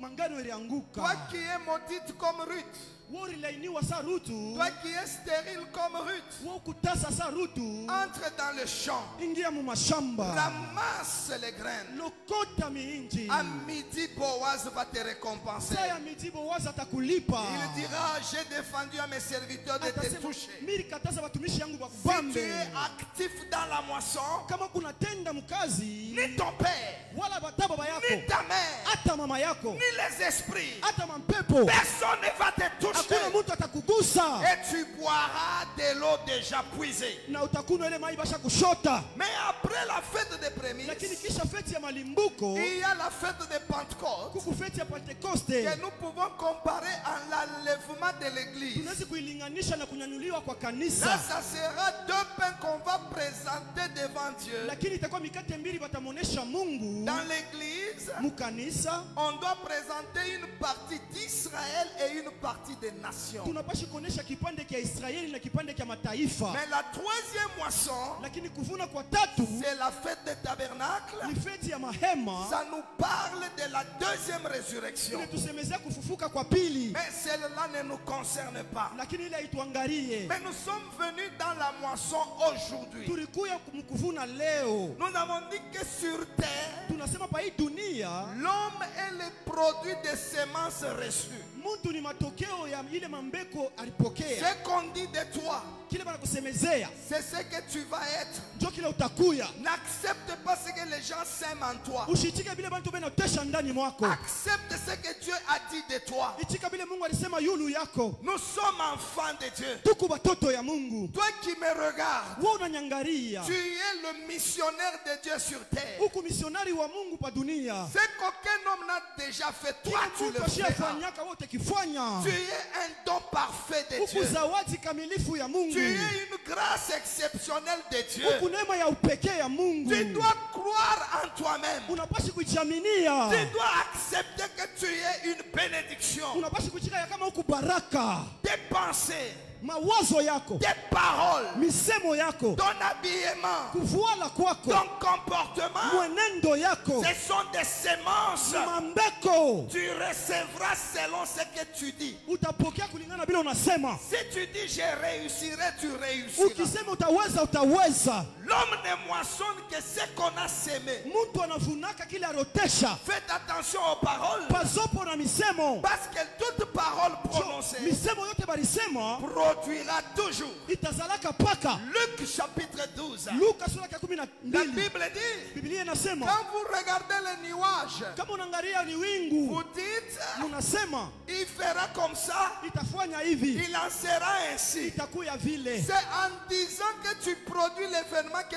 [SPEAKER 2] mangano ilianguka.
[SPEAKER 1] Toi qui es maudite comme Ruth,
[SPEAKER 2] Wori lainiwa sa Rutu.
[SPEAKER 1] toi qui es stérile comme Ruth,
[SPEAKER 2] Wo kutasa sa Rutu.
[SPEAKER 1] entre dans le champ,
[SPEAKER 2] Ingia mu mashamba.
[SPEAKER 1] ramasse les graines.
[SPEAKER 2] Lokota miinji.
[SPEAKER 1] À midi, Boaz va te récompenser.
[SPEAKER 2] Saya miji Bowazi atakulipa.
[SPEAKER 1] Il dira, j'ai défendu à mes serviteurs de te
[SPEAKER 2] Atasema,
[SPEAKER 1] toucher.
[SPEAKER 2] mimi kataza watumishi yangu
[SPEAKER 1] Si tu
[SPEAKER 2] bakubambe.
[SPEAKER 1] es actif dans la moisson,
[SPEAKER 2] Kama kuna tenda mkazi,
[SPEAKER 1] ni ton père,
[SPEAKER 2] wala bata baba
[SPEAKER 1] ni
[SPEAKER 2] yako,
[SPEAKER 1] ta mère,
[SPEAKER 2] hata mama yako,
[SPEAKER 1] ni les esprits,
[SPEAKER 2] hata mampepo,
[SPEAKER 1] personne ne va te toucher.
[SPEAKER 2] hakuna mtu atakugusa.
[SPEAKER 1] Et tu boiras de l'eau déjà puisée.
[SPEAKER 2] Na utakunywa ile mai basha kushota.
[SPEAKER 1] Mais après la fête des prémices,
[SPEAKER 2] Lakini kisha feti ya malimbuko,
[SPEAKER 1] il y a la fête de Pentecôte
[SPEAKER 2] kuku feti ya Pentekoste,
[SPEAKER 1] que nous pouvons comparer à l'enlèvement de l'église.
[SPEAKER 2] tunaweza kuilinganisha na kunyanyuliwa kwa
[SPEAKER 1] Là,
[SPEAKER 2] kanisa.
[SPEAKER 1] ça sera deux pains qu'on va présenter devant Dieu.
[SPEAKER 2] Lakini itakuwa mikate mbili batamonesha Mungu.
[SPEAKER 1] Dans l'église,
[SPEAKER 2] Mukanisa
[SPEAKER 1] on doit présenter une partie d'Israël et une partie des nations.
[SPEAKER 2] tunapashi kuonesha kipande kia Israeli na kipande kia mataifa.
[SPEAKER 1] Mais la troisième moisson,
[SPEAKER 2] Lakini kuvuna kwa tatu
[SPEAKER 1] c'est la fête des tabernacles.
[SPEAKER 2] ni feti ya mahema.
[SPEAKER 1] Ça nous parle de la deuxième résurrection.
[SPEAKER 2] Inatusemezea kufufuka kwa pili.
[SPEAKER 1] Mais celle-là ne nous concerne pas.
[SPEAKER 2] Lakini ile haituangalie.
[SPEAKER 1] Mais nous sommes venus dans la moisson aujourd'hui.
[SPEAKER 2] Tulikuya mkuvuna leo.
[SPEAKER 1] Nous avons dit que sur terre,
[SPEAKER 2] Tunasema pa hii dunia
[SPEAKER 1] l'homme est le produit des semences reçues.
[SPEAKER 2] mtu ni matokeo ya ile mambeko alipokea.
[SPEAKER 1] Ce qu'on dit de toi,
[SPEAKER 2] Kile banakusemezea
[SPEAKER 1] c'est ce que tu vas être.
[SPEAKER 2] ndio kile utakuya.
[SPEAKER 1] N'accepte pas ce que les gens sèment en toi.
[SPEAKER 2] Ushitike vile bantu benotesha ndani mwako.
[SPEAKER 1] Accepte ce que Dieu a dit de toi.
[SPEAKER 2] Itika vile Mungu alisema yulu yako.
[SPEAKER 1] Nous sommes enfants de Dieu.
[SPEAKER 2] Tuku batoto ya Mungu.
[SPEAKER 1] Toi qui me regardes,
[SPEAKER 2] Wewe unanyangalia.
[SPEAKER 1] tu es le missionnaire de Dieu sur terre.
[SPEAKER 2] Uku misionari wa Mungu pa dunia.
[SPEAKER 1] Ce qu'aucun homme n'a déjà fait, toi
[SPEAKER 2] Kila
[SPEAKER 1] tu
[SPEAKER 2] mtu
[SPEAKER 1] le feras.
[SPEAKER 2] ashafanyaka wote ukifanya
[SPEAKER 1] Tu es un don parfait de Dieu.
[SPEAKER 2] huku zawadi kamilifu ya Mungu,
[SPEAKER 1] Tu es une grâce exceptionnelle de Dieu.
[SPEAKER 2] huku neema ya upekee ya Mungu.
[SPEAKER 1] Tu dois croire en toi-même.
[SPEAKER 2] Unapaswa kujiaminia,
[SPEAKER 1] Tu dois accepter que tu es une bénédiction.
[SPEAKER 2] unapaswa kuchika kama huku baraka.
[SPEAKER 1] Tes pensées,
[SPEAKER 2] Mawazo yako,
[SPEAKER 1] tes paroles,
[SPEAKER 2] misemo yako,
[SPEAKER 1] ton habillement,
[SPEAKER 2] kuvuala kwako,
[SPEAKER 1] ton comportement,
[SPEAKER 2] mwenendo yako,
[SPEAKER 1] ce sont des semences.
[SPEAKER 2] mambeko
[SPEAKER 1] Tu recevras selon ce que tu dis.
[SPEAKER 2] utapokea kulingana bila unasema.
[SPEAKER 1] Si tu dis je réussirai, tu réussiras.
[SPEAKER 2] Ukisema utaweza, utaweza.
[SPEAKER 1] L'homme ne moissonne que ce qu'on a sémé.
[SPEAKER 2] Mtu anavunaka kile arotesha.
[SPEAKER 1] Faites attention aux paroles.
[SPEAKER 2] Pazopo na misemo,
[SPEAKER 1] Parce que toute parole prononcée
[SPEAKER 2] misemo yote barisema
[SPEAKER 1] produira toujours.
[SPEAKER 2] itazalaka paka.
[SPEAKER 1] Luc chapitre 12.
[SPEAKER 2] Luka sura ya
[SPEAKER 1] La
[SPEAKER 2] 12.
[SPEAKER 1] Bible dit,
[SPEAKER 2] Biblia inasema
[SPEAKER 1] quand vous regardez les nuages,
[SPEAKER 2] kama unaangalia ni wingu,
[SPEAKER 1] vous dites,
[SPEAKER 2] unasema
[SPEAKER 1] il fera comme ça,
[SPEAKER 2] itafanya hivi,
[SPEAKER 1] il en sera ainsi.
[SPEAKER 2] itakuya vile.
[SPEAKER 1] C'est en disant que tu produis l'événement que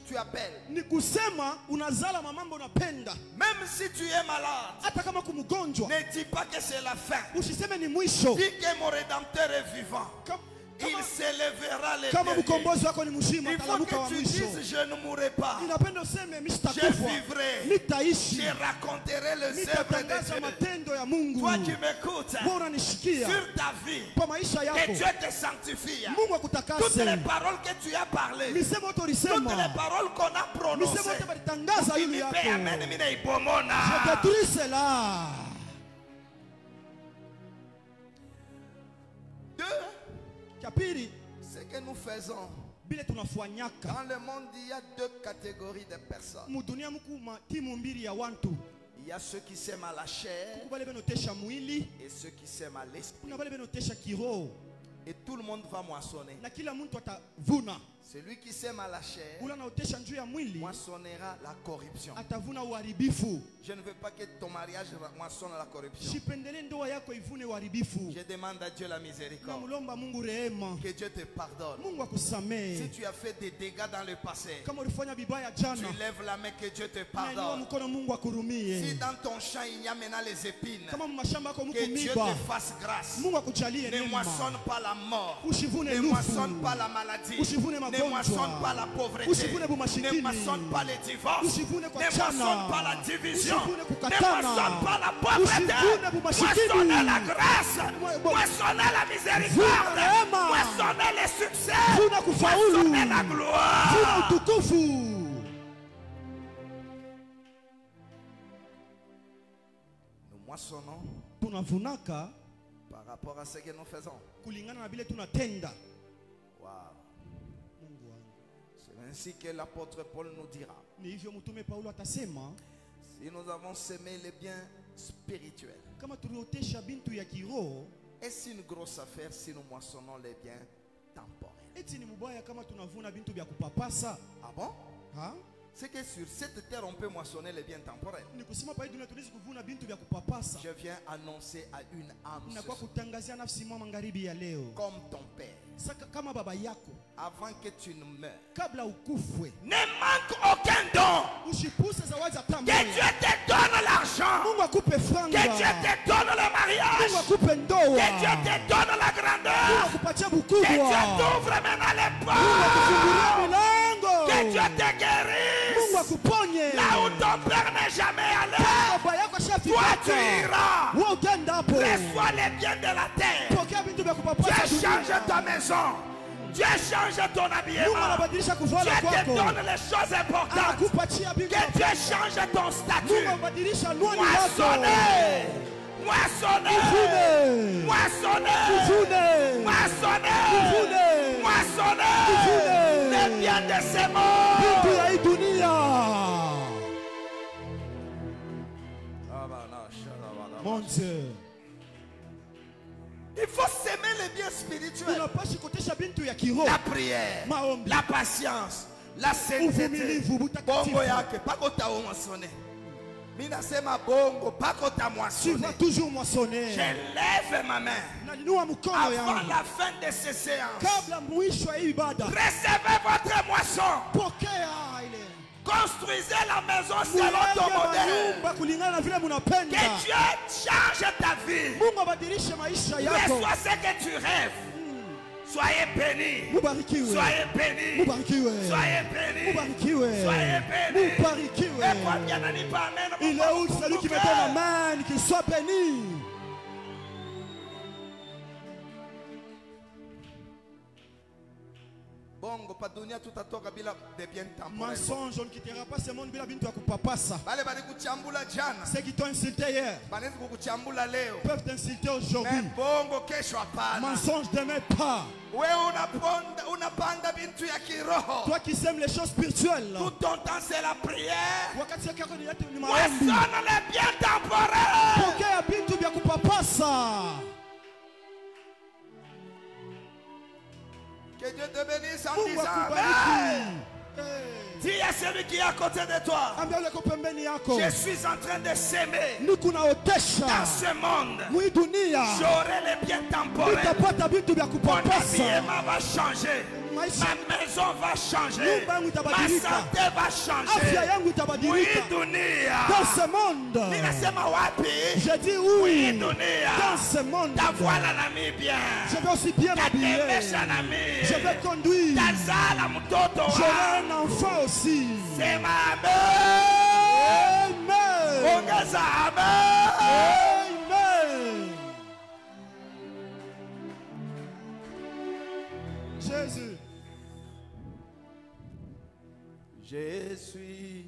[SPEAKER 1] tu appelles.
[SPEAKER 2] Ni kusema unazala mamambo unapenda.
[SPEAKER 1] Même si tu es malade,
[SPEAKER 2] Hata kama kumgonjwa,
[SPEAKER 1] ne dis pas que c'est la fin.
[SPEAKER 2] usiseme ni mwisho.
[SPEAKER 1] Dis que mon Rédempteur est vivant. Il s'élèvera les
[SPEAKER 2] Kama
[SPEAKER 1] derniers.
[SPEAKER 2] mkombozi wako ni mzima,
[SPEAKER 1] Il faut
[SPEAKER 2] atalamuka wa
[SPEAKER 1] que tu
[SPEAKER 2] mwisho.
[SPEAKER 1] dises, je ne mourrai pas.
[SPEAKER 2] Ninapenda useme mimi
[SPEAKER 1] Je
[SPEAKER 2] sitakufa,
[SPEAKER 1] vivrai.
[SPEAKER 2] nitaishi,
[SPEAKER 1] Je raconterai les œuvres de
[SPEAKER 2] nitatangaza
[SPEAKER 1] Dieu.
[SPEAKER 2] matendo ya Mungu.
[SPEAKER 1] Toi qui m'écoutes,
[SPEAKER 2] Wewe unanishikia
[SPEAKER 1] sur ta vie,
[SPEAKER 2] kwa maisha
[SPEAKER 1] que
[SPEAKER 2] yako,
[SPEAKER 1] Dieu te sanctifie.
[SPEAKER 2] Mungu
[SPEAKER 1] Toutes
[SPEAKER 2] akutakase.
[SPEAKER 1] les paroles que tu as parlées,
[SPEAKER 2] Misemo yote
[SPEAKER 1] toutes les
[SPEAKER 2] ulisema,
[SPEAKER 1] paroles qu'on a
[SPEAKER 2] misemo
[SPEAKER 1] prononcées,
[SPEAKER 2] yote balitangaza yule yako.
[SPEAKER 1] amen, mine ibomona.
[SPEAKER 2] Je détruis cela.
[SPEAKER 1] Deux,
[SPEAKER 2] Cha pili,
[SPEAKER 1] ce que nous faisons.
[SPEAKER 2] bile tunafanyaka
[SPEAKER 1] Dans le monde, il y a deux catégories de personnes.
[SPEAKER 2] mudunia mukuma timu mbili ya wantu.
[SPEAKER 1] Il y a ceux qui s'aiment à la chair
[SPEAKER 2] Kuko bale benotesha mwili,
[SPEAKER 1] et ceux qui s'aiment à l'esprit.
[SPEAKER 2] kuna bale benotesha kiroho,
[SPEAKER 1] Et tout le monde va moissonner.
[SPEAKER 2] na kila mtu atavuna.
[SPEAKER 1] Celui qui s'aime à la chair
[SPEAKER 2] Ula naotesha njuu ya mwili
[SPEAKER 1] moissonnera la corruption.
[SPEAKER 2] atavuna uharibifu.
[SPEAKER 1] Je ne veux pas que ton mariage moissonne la corruption.
[SPEAKER 2] Sipendele ndoa yako ivune uharibifu.
[SPEAKER 1] Je demande à Dieu la
[SPEAKER 2] Na
[SPEAKER 1] miséricorde.
[SPEAKER 2] mulomba Mungu rehema,
[SPEAKER 1] Que Dieu te pardonne.
[SPEAKER 2] Mungu
[SPEAKER 1] Si
[SPEAKER 2] akusamehe.
[SPEAKER 1] tu as fait des dégâts dans le passé,
[SPEAKER 2] Kama ulifanya vibaya
[SPEAKER 1] tu
[SPEAKER 2] jana,
[SPEAKER 1] lèves la main, que Dieu te
[SPEAKER 2] nainua
[SPEAKER 1] pardonne.
[SPEAKER 2] mkono, Mungu
[SPEAKER 1] Si
[SPEAKER 2] akurumie.
[SPEAKER 1] dans ton champ il y a maintenant les épines,
[SPEAKER 2] Kama mashamba yako
[SPEAKER 1] que
[SPEAKER 2] muko
[SPEAKER 1] Dieu
[SPEAKER 2] miba,
[SPEAKER 1] te fasse grâce.
[SPEAKER 2] Mungu akujalie
[SPEAKER 1] Ne
[SPEAKER 2] neema.
[SPEAKER 1] moissonne pas la mort.
[SPEAKER 2] Usivune
[SPEAKER 1] Ne
[SPEAKER 2] lufu.
[SPEAKER 1] moissonne pas la maladie.
[SPEAKER 2] Usivune
[SPEAKER 1] Ne
[SPEAKER 2] magonjwa.
[SPEAKER 1] moissonne pas la pauvreté.
[SPEAKER 2] Usivune
[SPEAKER 1] Ne
[SPEAKER 2] bumashikini.
[SPEAKER 1] moissonne pas les divorces.
[SPEAKER 2] Usivune
[SPEAKER 1] Ne
[SPEAKER 2] kuachana.
[SPEAKER 1] moissonne pas la division.
[SPEAKER 2] Usivune
[SPEAKER 1] Ne
[SPEAKER 2] kukatana.
[SPEAKER 1] moissonne pas la pauvreté.
[SPEAKER 2] Usivune bumashikini.
[SPEAKER 1] Moissonnez la grâce. Moissonnez la miséricorde.
[SPEAKER 2] rehema.
[SPEAKER 1] Moissonnez les succès.
[SPEAKER 2] Vuna kufaulu.
[SPEAKER 1] Moissonnez la
[SPEAKER 2] Vuna
[SPEAKER 1] gloire.
[SPEAKER 2] utukufu.
[SPEAKER 1] Nous moissonnons
[SPEAKER 2] Tunavunaka
[SPEAKER 1] par rapport à ce que nous faisons.
[SPEAKER 2] kulingana na vile tunatenda.
[SPEAKER 1] Wow.
[SPEAKER 2] Mungu wangu.
[SPEAKER 1] C'est ainsi que l'apôtre Paul nous dira.
[SPEAKER 2] Ni hivyo mtume Paulo atasema,
[SPEAKER 1] Si nous avons semé les biens spirituels,
[SPEAKER 2] kama tuliotesha bintu ya kiroho,
[SPEAKER 1] est-ce une grosse affaire si nous moissonnons les biens temporels?
[SPEAKER 2] eti ni mubaya kama tunavuna bintu vya kupapasa?
[SPEAKER 1] Ah bon?
[SPEAKER 2] Ha?
[SPEAKER 1] C'est que sur cette terre, on peut moissonner les biens temporels.
[SPEAKER 2] Ni kusema pa hii dunia tunaweza kuvuna bintu vya kupapasa.
[SPEAKER 1] Je viens annoncer à une âme
[SPEAKER 2] Na
[SPEAKER 1] ce
[SPEAKER 2] kwa
[SPEAKER 1] soir,
[SPEAKER 2] kutangazia nafsi mwa magharibi ya leo,
[SPEAKER 1] comme ton père,
[SPEAKER 2] saka kama baba yako,
[SPEAKER 1] avant que tu ne meurs.
[SPEAKER 2] kabla ukufwe,
[SPEAKER 1] Ne manque aucun don.
[SPEAKER 2] usipuse zawadi hata
[SPEAKER 1] Que
[SPEAKER 2] moja.
[SPEAKER 1] Dieu te donne l'argent.
[SPEAKER 2] Mungu akupe franga.
[SPEAKER 1] Que Dieu te donne le
[SPEAKER 2] Mungu
[SPEAKER 1] mariage.
[SPEAKER 2] akupe ndoa.
[SPEAKER 1] Que Dieu te donne la
[SPEAKER 2] Mungu
[SPEAKER 1] grandeur.
[SPEAKER 2] akupatie
[SPEAKER 1] Que
[SPEAKER 2] bukubwa.
[SPEAKER 1] Dieu t'ouvre maintenant les
[SPEAKER 2] Mungu
[SPEAKER 1] portes.
[SPEAKER 2] akufungulie milango.
[SPEAKER 1] Que Dieu te
[SPEAKER 2] Mungu
[SPEAKER 1] guérisse.
[SPEAKER 2] akuponye.
[SPEAKER 1] Là où ton père n'est jamais allé,
[SPEAKER 2] Baba yako
[SPEAKER 1] toi tu
[SPEAKER 2] shafika.
[SPEAKER 1] iras.
[SPEAKER 2] Wewe utaenda hapo.
[SPEAKER 1] Reçois les biens de la terre.
[SPEAKER 2] Pokea vitu vya
[SPEAKER 1] Dieu
[SPEAKER 2] kupapasa
[SPEAKER 1] change
[SPEAKER 2] dunia.
[SPEAKER 1] ta maison. Dieu change ton
[SPEAKER 2] Mungu
[SPEAKER 1] habillement.
[SPEAKER 2] anabadilisha kuvala
[SPEAKER 1] Dieu te
[SPEAKER 2] kwako.
[SPEAKER 1] donne les choses importantes.
[SPEAKER 2] Anakupatia vitu.
[SPEAKER 1] Que Dieu change ton
[SPEAKER 2] Mungu
[SPEAKER 1] statut.
[SPEAKER 2] anabadilisha anwani yako.
[SPEAKER 1] Moissonnez. Moissonnez.
[SPEAKER 2] Uvune.
[SPEAKER 1] Moissonnez.
[SPEAKER 2] Uvune.
[SPEAKER 1] Moissonnez.
[SPEAKER 2] Uvune.
[SPEAKER 1] Moissonnez.
[SPEAKER 2] Uvune.
[SPEAKER 1] Les biens de ces morts.
[SPEAKER 2] Vitu ya hii dunia. Mon Dieu.
[SPEAKER 1] Il faut s'aimer les biens spirituels.
[SPEAKER 2] Unapaswa kutesha bintu ya kiroho.
[SPEAKER 1] La prière,
[SPEAKER 2] Maombi.
[SPEAKER 1] la patience, la sainteté.
[SPEAKER 2] Uvumilivu, butakatifu.
[SPEAKER 1] Bongo yake pako utamoissonner. Mimi nasema bongo pako
[SPEAKER 2] Tu vas
[SPEAKER 1] utamoissonner.
[SPEAKER 2] toujours moissonner.
[SPEAKER 1] Je lève ma main
[SPEAKER 2] Nainua mkono
[SPEAKER 1] avant
[SPEAKER 2] yangu.
[SPEAKER 1] la fin de ces séances.
[SPEAKER 2] Kabla mwisho wa hii ibada.
[SPEAKER 1] Recevez votre moisson.
[SPEAKER 2] Pokea ile.
[SPEAKER 1] Construisez la maison selon ton modèle. Que Dieu change ta vie. Reçois ce que tu rêves. Soyez bénis. Soyez bénis. Soyez bénis. Soyez bénis. Et quoi bien n'en pas amen.
[SPEAKER 2] Il est où celui qui me donne amen, qu'il soit béni.
[SPEAKER 1] Bongo pa dunia tutatoka bila de bien temporel.
[SPEAKER 2] Mensonge, on ne quittera pas ce monde bila bintu ya kupapasa.
[SPEAKER 1] Bale bali kuchambula jana.
[SPEAKER 2] Ceux qui t'ont insulté hier
[SPEAKER 1] Banezi kukuchambula leo.
[SPEAKER 2] peuvent t'insulter aujourd'hui.
[SPEAKER 1] Mais bongo kesho hapana.
[SPEAKER 2] Mensonge demain pas.
[SPEAKER 1] Wewe unapanda bintu ya kiroho.
[SPEAKER 2] Toi qui aimes les choses spirituelles.
[SPEAKER 1] Tout ton temps c'est la prière.
[SPEAKER 2] Wakati yako ni yetu ni maombi.
[SPEAKER 1] Wesona le bien temporel.
[SPEAKER 2] Pokea bintu vya kupapasa.
[SPEAKER 1] Que Dieu te bénisse en
[SPEAKER 2] Mungu
[SPEAKER 1] disant
[SPEAKER 2] akubariki.
[SPEAKER 1] dis à celui qui est à côté de toi,
[SPEAKER 2] Ambia ule pembeni yako.
[SPEAKER 1] je suis en train de s'aimer
[SPEAKER 2] Niko naotesha.
[SPEAKER 1] dans ce monde.
[SPEAKER 2] Mwi dunia.
[SPEAKER 1] J'aurai les biens temporels.
[SPEAKER 2] Nitapata vitu vya
[SPEAKER 1] Mon
[SPEAKER 2] kupapasa.
[SPEAKER 1] habillement va changer.
[SPEAKER 2] Maisha.
[SPEAKER 1] Ma maison va changer.
[SPEAKER 2] Nyumba yangu
[SPEAKER 1] Ma
[SPEAKER 2] itabadilika.
[SPEAKER 1] santé va changer.
[SPEAKER 2] Afya yangu
[SPEAKER 1] Oui,
[SPEAKER 2] itabadilika.
[SPEAKER 1] dunia.
[SPEAKER 2] Dans ce monde.
[SPEAKER 1] Ninasema wapi?
[SPEAKER 2] Je dis
[SPEAKER 1] Oui,
[SPEAKER 2] oui.
[SPEAKER 1] dunia.
[SPEAKER 2] Dans ce monde.
[SPEAKER 1] Ta voile nami bien.
[SPEAKER 2] Je vais aussi bien m'habiller.
[SPEAKER 1] Tatembesha nami.
[SPEAKER 2] Je vais conduire.
[SPEAKER 1] Tazala mtoto
[SPEAKER 2] J'aurai
[SPEAKER 1] wangu.
[SPEAKER 2] un enfant aussi.
[SPEAKER 1] Sema amen.
[SPEAKER 2] Amen.
[SPEAKER 1] Ongeza amen.
[SPEAKER 2] Amen. Jésus.
[SPEAKER 1] Je suis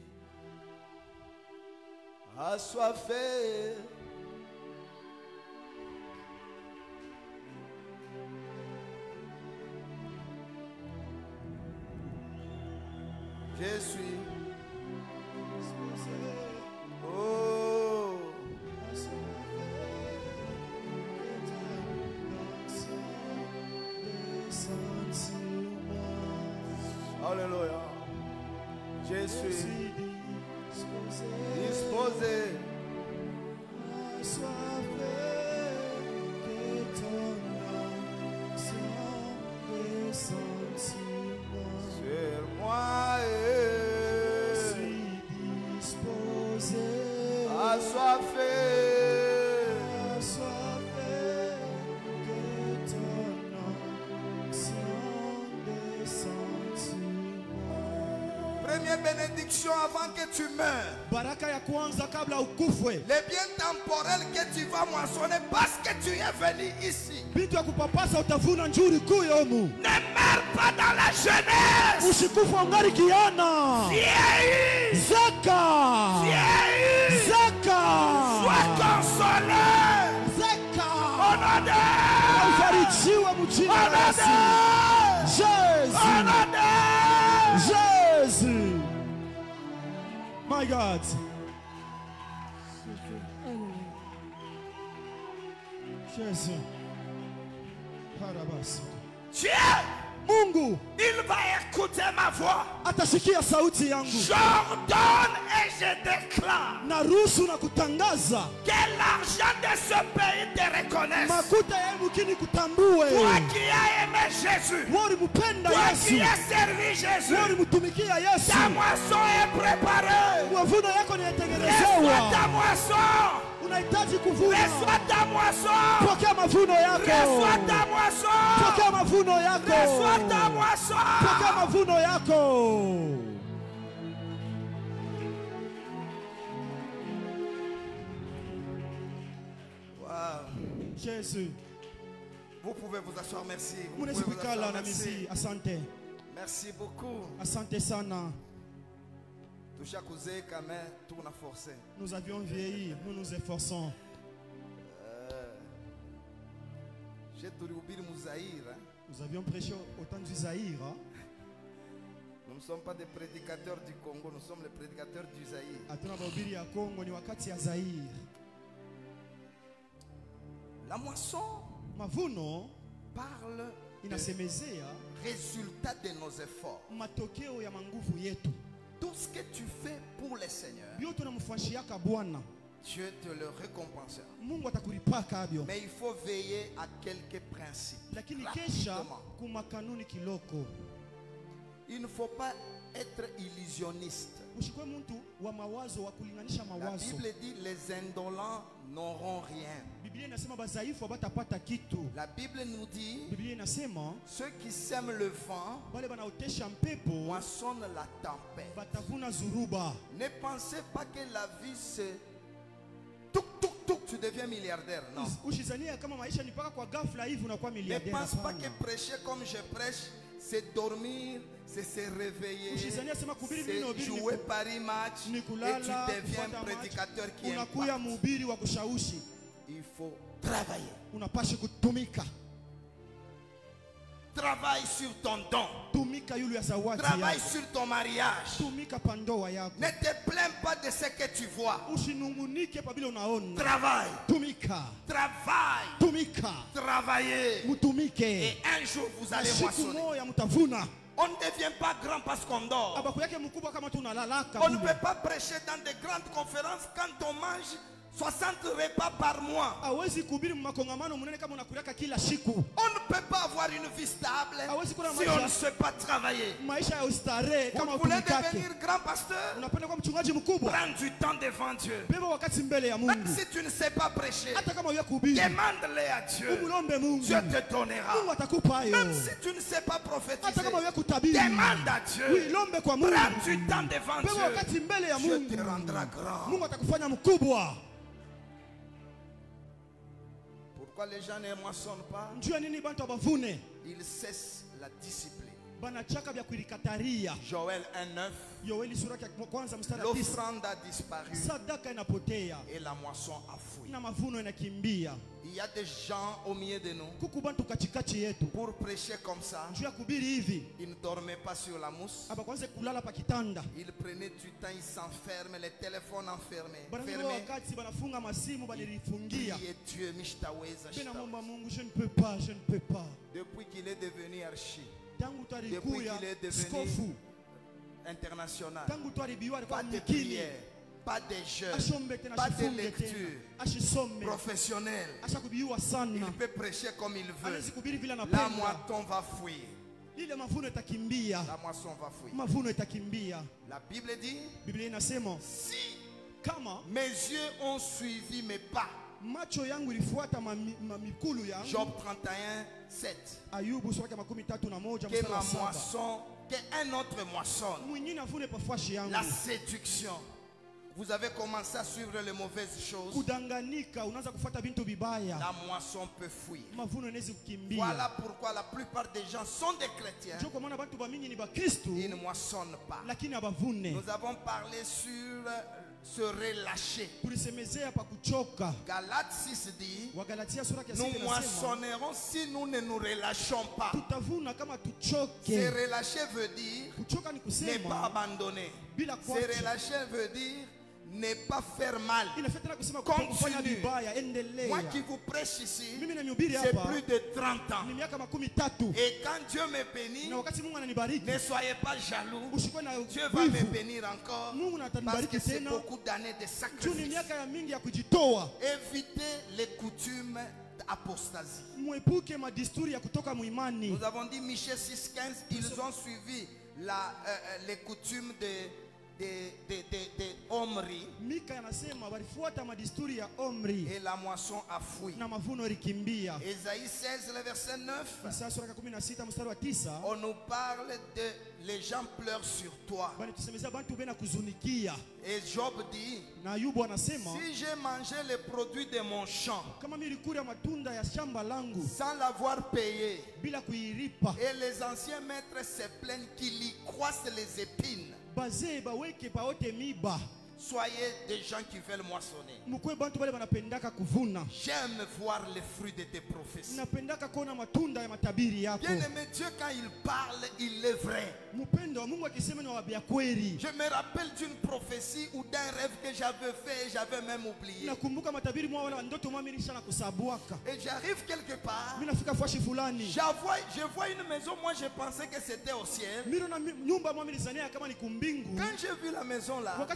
[SPEAKER 1] assoiffé. Je suis. Oh. Alléluia. Je suis disposé. Sur moi assoiffé. Première bénédiction avant que tu meurs.
[SPEAKER 2] Baraka ya kwanza kabla ukufwe.
[SPEAKER 1] Les biens temporels que tu vas moissonner parce que tu es venu ici.
[SPEAKER 2] Bintu ya kupapasa utavuna njuri kuu yomu.
[SPEAKER 1] Ne meurs pas dans la jeunesse.
[SPEAKER 2] Usikufa ungali kijana.
[SPEAKER 1] Vieillis.
[SPEAKER 2] Zeka.
[SPEAKER 1] Vieillis.
[SPEAKER 2] Zeka.
[SPEAKER 1] Sois consolé.
[SPEAKER 2] Zeka.
[SPEAKER 1] Honoré.
[SPEAKER 2] Ufarijiwe mjini la Yesu. Jésus.
[SPEAKER 1] Honoré.
[SPEAKER 2] Jésus. My God. Jésus. Harabasi.
[SPEAKER 1] Dieu,
[SPEAKER 2] Mungu
[SPEAKER 1] il va écouter ma voix.
[SPEAKER 2] atasikia sauti yangu.
[SPEAKER 1] J'ordonne et je déclare
[SPEAKER 2] Naruhusu na kutangaza
[SPEAKER 1] que l'argent de ce pays te reconnaisse.
[SPEAKER 2] makuta ya mkini kutambue.
[SPEAKER 1] Toi qui as aimé Jésus,
[SPEAKER 2] Wewe ulimpenda
[SPEAKER 1] toi
[SPEAKER 2] Yesu.
[SPEAKER 1] qui as servi Jésus,
[SPEAKER 2] Wewe ulimtumikia Yesu.
[SPEAKER 1] ta moisson est préparée.
[SPEAKER 2] Mavuno yako
[SPEAKER 1] Reçois
[SPEAKER 2] yanatengenezewa.
[SPEAKER 1] ta moisson.
[SPEAKER 2] Unahitaji kuvuna.
[SPEAKER 1] Reçois ta moisson.
[SPEAKER 2] Pokea mavuno yako.
[SPEAKER 1] Reçois ta moisson.
[SPEAKER 2] Pokea mavuno yako.
[SPEAKER 1] Reçois ta moisson.
[SPEAKER 2] Pokea mavuno yako.
[SPEAKER 1] Wow.
[SPEAKER 2] Jésus.
[SPEAKER 1] Vous pouvez vous asseoir, merci. Vous
[SPEAKER 2] Munaweza
[SPEAKER 1] pouvez vous
[SPEAKER 2] kukala
[SPEAKER 1] asseoir,
[SPEAKER 2] na
[SPEAKER 1] merci.
[SPEAKER 2] misi. Asante.
[SPEAKER 1] Merci beaucoup.
[SPEAKER 2] Asante sana.
[SPEAKER 1] Tusha kuzeeka mais tuna forcé.
[SPEAKER 2] Nous avions vieilli, nous nous efforçons.
[SPEAKER 1] J'ai tulihubiri Muzaïre.
[SPEAKER 2] Nous avions prêché au temps du Zaïre. Hein?
[SPEAKER 1] Nous ne sommes pas des prédicateurs du Congo, nous sommes les prédicateurs du Zaïre.
[SPEAKER 2] Hatuna mahubiri ya Kongo, ni wakati ya Zaire.
[SPEAKER 1] La moisson
[SPEAKER 2] Mavuno
[SPEAKER 1] parle du
[SPEAKER 2] inasemezea
[SPEAKER 1] résultat de nos efforts.
[SPEAKER 2] matokeo ya manguvu yetu.
[SPEAKER 1] Tout ce que tu fais pour le Seigneur,
[SPEAKER 2] Bio tunamfuashiaka Bwana.
[SPEAKER 1] Dieu te le récompensera.
[SPEAKER 2] Mungu atakulipaka abyo.
[SPEAKER 1] Mais il faut veiller à quelques principes.
[SPEAKER 2] Lakini kesha
[SPEAKER 1] Rapidement.
[SPEAKER 2] kuma kanuni kiloko.
[SPEAKER 1] Il ne faut pas être illusionniste.
[SPEAKER 2] La Bible dit les indolents n'auront rien. La Bible nous dit ceux qui sèment le vent moissonnent la tempête. Ne pensez pas que la vie c'est tu deviens milliardaire. Non. Ne pense pas que prêcher comme je prêche, c'est dormir, c'est se réveiller, c'est jouer Paris Match et tu deviens un prédicateur qui impacte. Il faut travailler. Travaille sur ton don. Travaille sur ton mariage. Ne te plains pas de ce que tu vois. Travaille. Travaille. Travaillez. Et un jour vous allez moissonner. On ne devient pas grand parce qu'on dort. On ne peut pas prêcher dans de grandes conférences quand on mange 60 repas par mois. On ne peut pas avoir une vie stable si on ne sait pas travailler. Vous voulez devenir grand pasteur? Prends du temps devant Dieu. Même si tu ne sais pas prêcher, demande-le à Dieu. Dieu te donnera. Même si tu ne sais pas prophétiser, demande à Dieu. Prends du temps devant Dieu. Dieu te rendra grand. Pourquoi les gens ne moissonnent pas? Ils cessent la discipline. Joël 1:9. L'offrande a disparu et la moisson a fui. Il y a des gens au milieu de nous. Pour prêcher comme ça, ils ne dormaient pas sur la mousse. Ils prenaient du temps, ils s'enferment, les téléphones enfermés. Et Dieu, je ne peux pas.
[SPEAKER 1] depuis qu'il est devenu archi, depuis qu'il est devenu international, pas de prière, pas de jeûne, pas de lecture professionnelle. Il peut prêcher comme il veut. La moisson va fuir. La moisson va fuir. La Bible dit, si mes yeux ont suivi mes pas, Job 31:7, que ma moisson, qu'un autre moissonne, la séduction. Vous avez commencé à suivre les mauvaises choses. La moisson peut fuir. Voilà pourquoi la plupart des gens sont des chrétiens. Ils ne moissonnent pas. Nous avons parlé sur se relâcher. Galates 6 dit, nous moissonnerons si nous ne nous relâchons pas. Se relâcher veut dire ne pas abandonner. Se relâcher veut dire ne pas faire mal. Continue. Moi qui vous prêche ici, c'est plus de 30 ans. Et quand Dieu me bénit, ne soyez pas jaloux. Dieu va me bénir encore parce que c'est beaucoup d'années de sacrifice. Évitez les coutumes d'apostasie. Nous avons dit Michée 6:15, ils ont suivi les coutumes de Omri, et la moisson a fui. Ésaïe 16, le verset 9, on nous parle de les gens pleurent sur toi. Et Job dit, si j'ai mangé les produits de mon champ sans l'avoir payé, et les anciens maîtres se plaignent qu'il y croissent les épines, soyez des gens qui veulent moissonner. J'aime voir les fruits de tes prophéties. Bien-aimé, Dieu quand il parle, il est vrai. Je me rappelle d'une prophétie ou d'un rêve que j'avais fait et j'avais même oublié. Et j'arrive quelque part, je vois une maison, moi je pensais que c'était au ciel. Quand j'ai vu la maison là,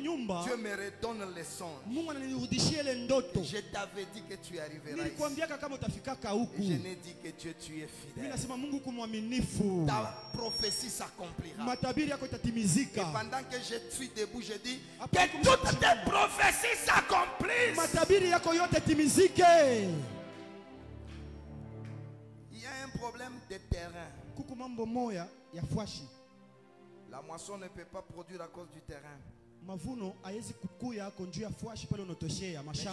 [SPEAKER 2] Dieu me redonne les songes. Je t'avais dit que tu arriveras ici. Je n'ai dit que Dieu, tu es fidèle. Ta prophétie s'accomplira. Et pendant que je suis debout, je dis que toutes tes prophéties s'accomplissent. Il y a un problème de terrain. La moisson ne peut pas produire à cause du terrain. Mais je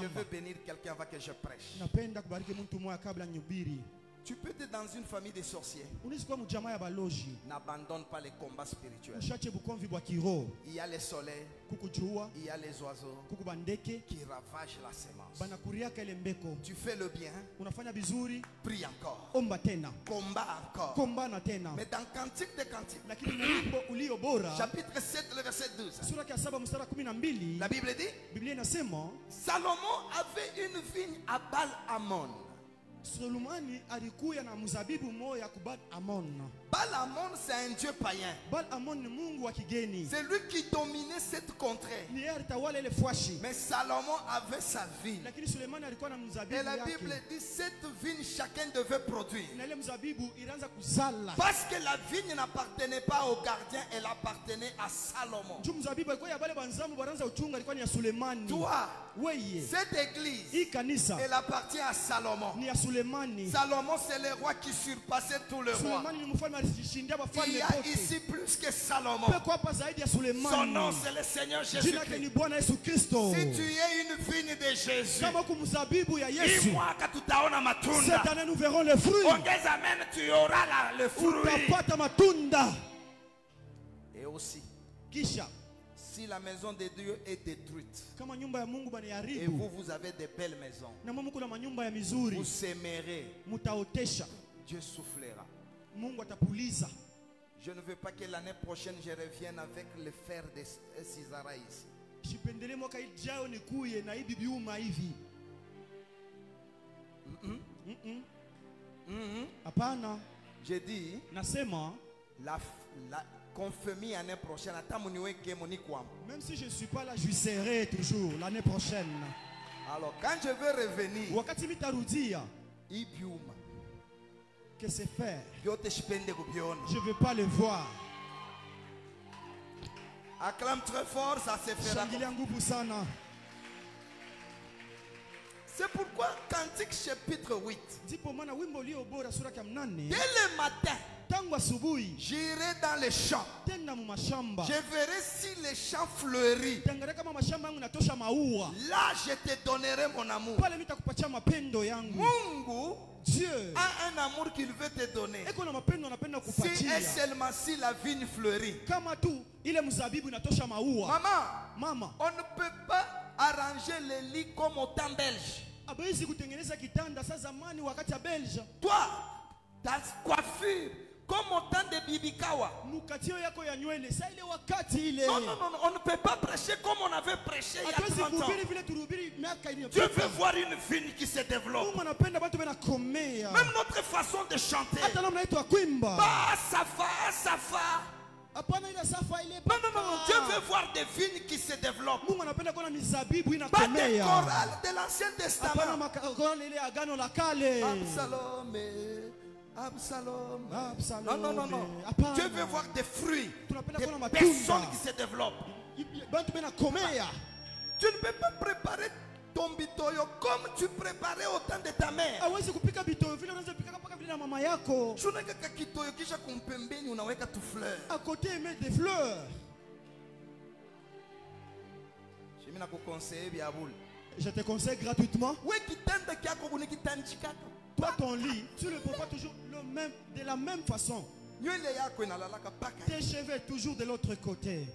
[SPEAKER 2] veux bénir quelqu'un avant que je prêche. Tu peux être dans une famille de sorciers. N'abandonne pas les combats spirituels. Il y a le soleil, il y a les oiseaux qui ravagent la semence. Tu fais le bien, prie encore, combat encore. Mais dans Cantique des Cantiques, chapitre 7, le verset 12, la Bible dit, Salomon avait une vigne à Baal-Hamon.
[SPEAKER 1] Solomoni alikuya na mzabibu moja kwa Baal-Hamon.
[SPEAKER 2] Baal-Hamon, c'est un dieu païen.
[SPEAKER 1] Baal-Hamon ni mungu wa kigeni.
[SPEAKER 2] C'est lui qui dominait cette contrée.
[SPEAKER 1] Ni yeye alitawala ile fwashi.
[SPEAKER 2] Mais Salomon avait sa vigne.
[SPEAKER 1] Lakini Sulemani alikuwa na mzabibu
[SPEAKER 2] yake. Et la Bible dit cette vigne chacun devait produire.
[SPEAKER 1] Na ile mzabibu ilianza kuzala.
[SPEAKER 2] Parce que la vigne n'appartenait pas au gardien, elle appartenait à Salomon.
[SPEAKER 1] Juu mzabibu alikuwa ya bale banzamu baranza uchunga ilikuwa ni ya Sulemani.
[SPEAKER 2] Toi,
[SPEAKER 1] weye,
[SPEAKER 2] cette église,
[SPEAKER 1] hii kanisa,
[SPEAKER 2] elle appartient à Salomon.
[SPEAKER 1] Ni ya Sulemani.
[SPEAKER 2] Salomon c'est le roi qui surpassait tous les rois.
[SPEAKER 1] Sulemani ni mfalme alishindia wafalme
[SPEAKER 2] wote. Il y a ici plus que Salomon. Son nom c'est le Seigneur Jésus-Christ. Si tu es une vigne de Jésus, dis-moi que tu t'aona matunda.
[SPEAKER 1] Cette année nous verrons le fruit.
[SPEAKER 2] Ongeza amen, tu auras le fruit.
[SPEAKER 1] Utapata matunda.
[SPEAKER 2] Et aussi,
[SPEAKER 1] kisha,
[SPEAKER 2] si la maison de Dieu est détruite,
[SPEAKER 1] kama nyumba ya Mungu
[SPEAKER 2] et vous avez de belles maisons,
[SPEAKER 1] na Mungu na manyumba ya mizuri,
[SPEAKER 2] vous sèmerez,
[SPEAKER 1] mutaotesha,
[SPEAKER 2] Dieu soufflera.
[SPEAKER 1] Mungu atapuliza.
[SPEAKER 2] Je ne veux pas que l'année prochaine je revienne avec le fer de Sisara ici.
[SPEAKER 1] Sipendele mwaka ijao nikuye na hivi biuma hivi. Hapana.
[SPEAKER 2] J'ai dit,
[SPEAKER 1] nasema
[SPEAKER 2] la confirmée l'année prochaine.
[SPEAKER 1] Même si je ne suis pas là, je serai toujours l'année prochaine.
[SPEAKER 2] Alors quand je vais revenir,
[SPEAKER 1] wakati mitarudia, que c'est faire, je ne veux pas le voir.
[SPEAKER 2] Acclame très fort, ça se fera. C'est pourquoi Cantique chapitre 8, dès le matin, j'irai dans les champs. Je verrai si les champs fleuris. Là, je te donnerai mon amour. Mungu, Dieu a un amour qu'il veut te donner. Si et seulement si la vigne fleurit. Maman, on ne peut pas arranger les lits comme au temps belge. Toi, ta coiffure comme au temps de Bibikawa. Non, on ne peut pas prêcher comme on avait prêché il y a 30 ans. Dieu veut voir une vigne qui se développe. Même notre façon de chanter. Bah, Safa. Non, Dieu veut voir des vignes qui se développent. Pas des chorales de l'Ancien Testament. Absalom. Non. Dieu veut voir des fruits, des personnes qui se développent. Tu ne peux pas préparer ton bitoyo comme tu préparais au temps de ta mère.
[SPEAKER 1] À côté, il met des fleurs. Je te conseille gratuitement. Toi, ton lit, tu ne le prends pas toujours de la même façon. Tes cheveux toujours de l'autre côté.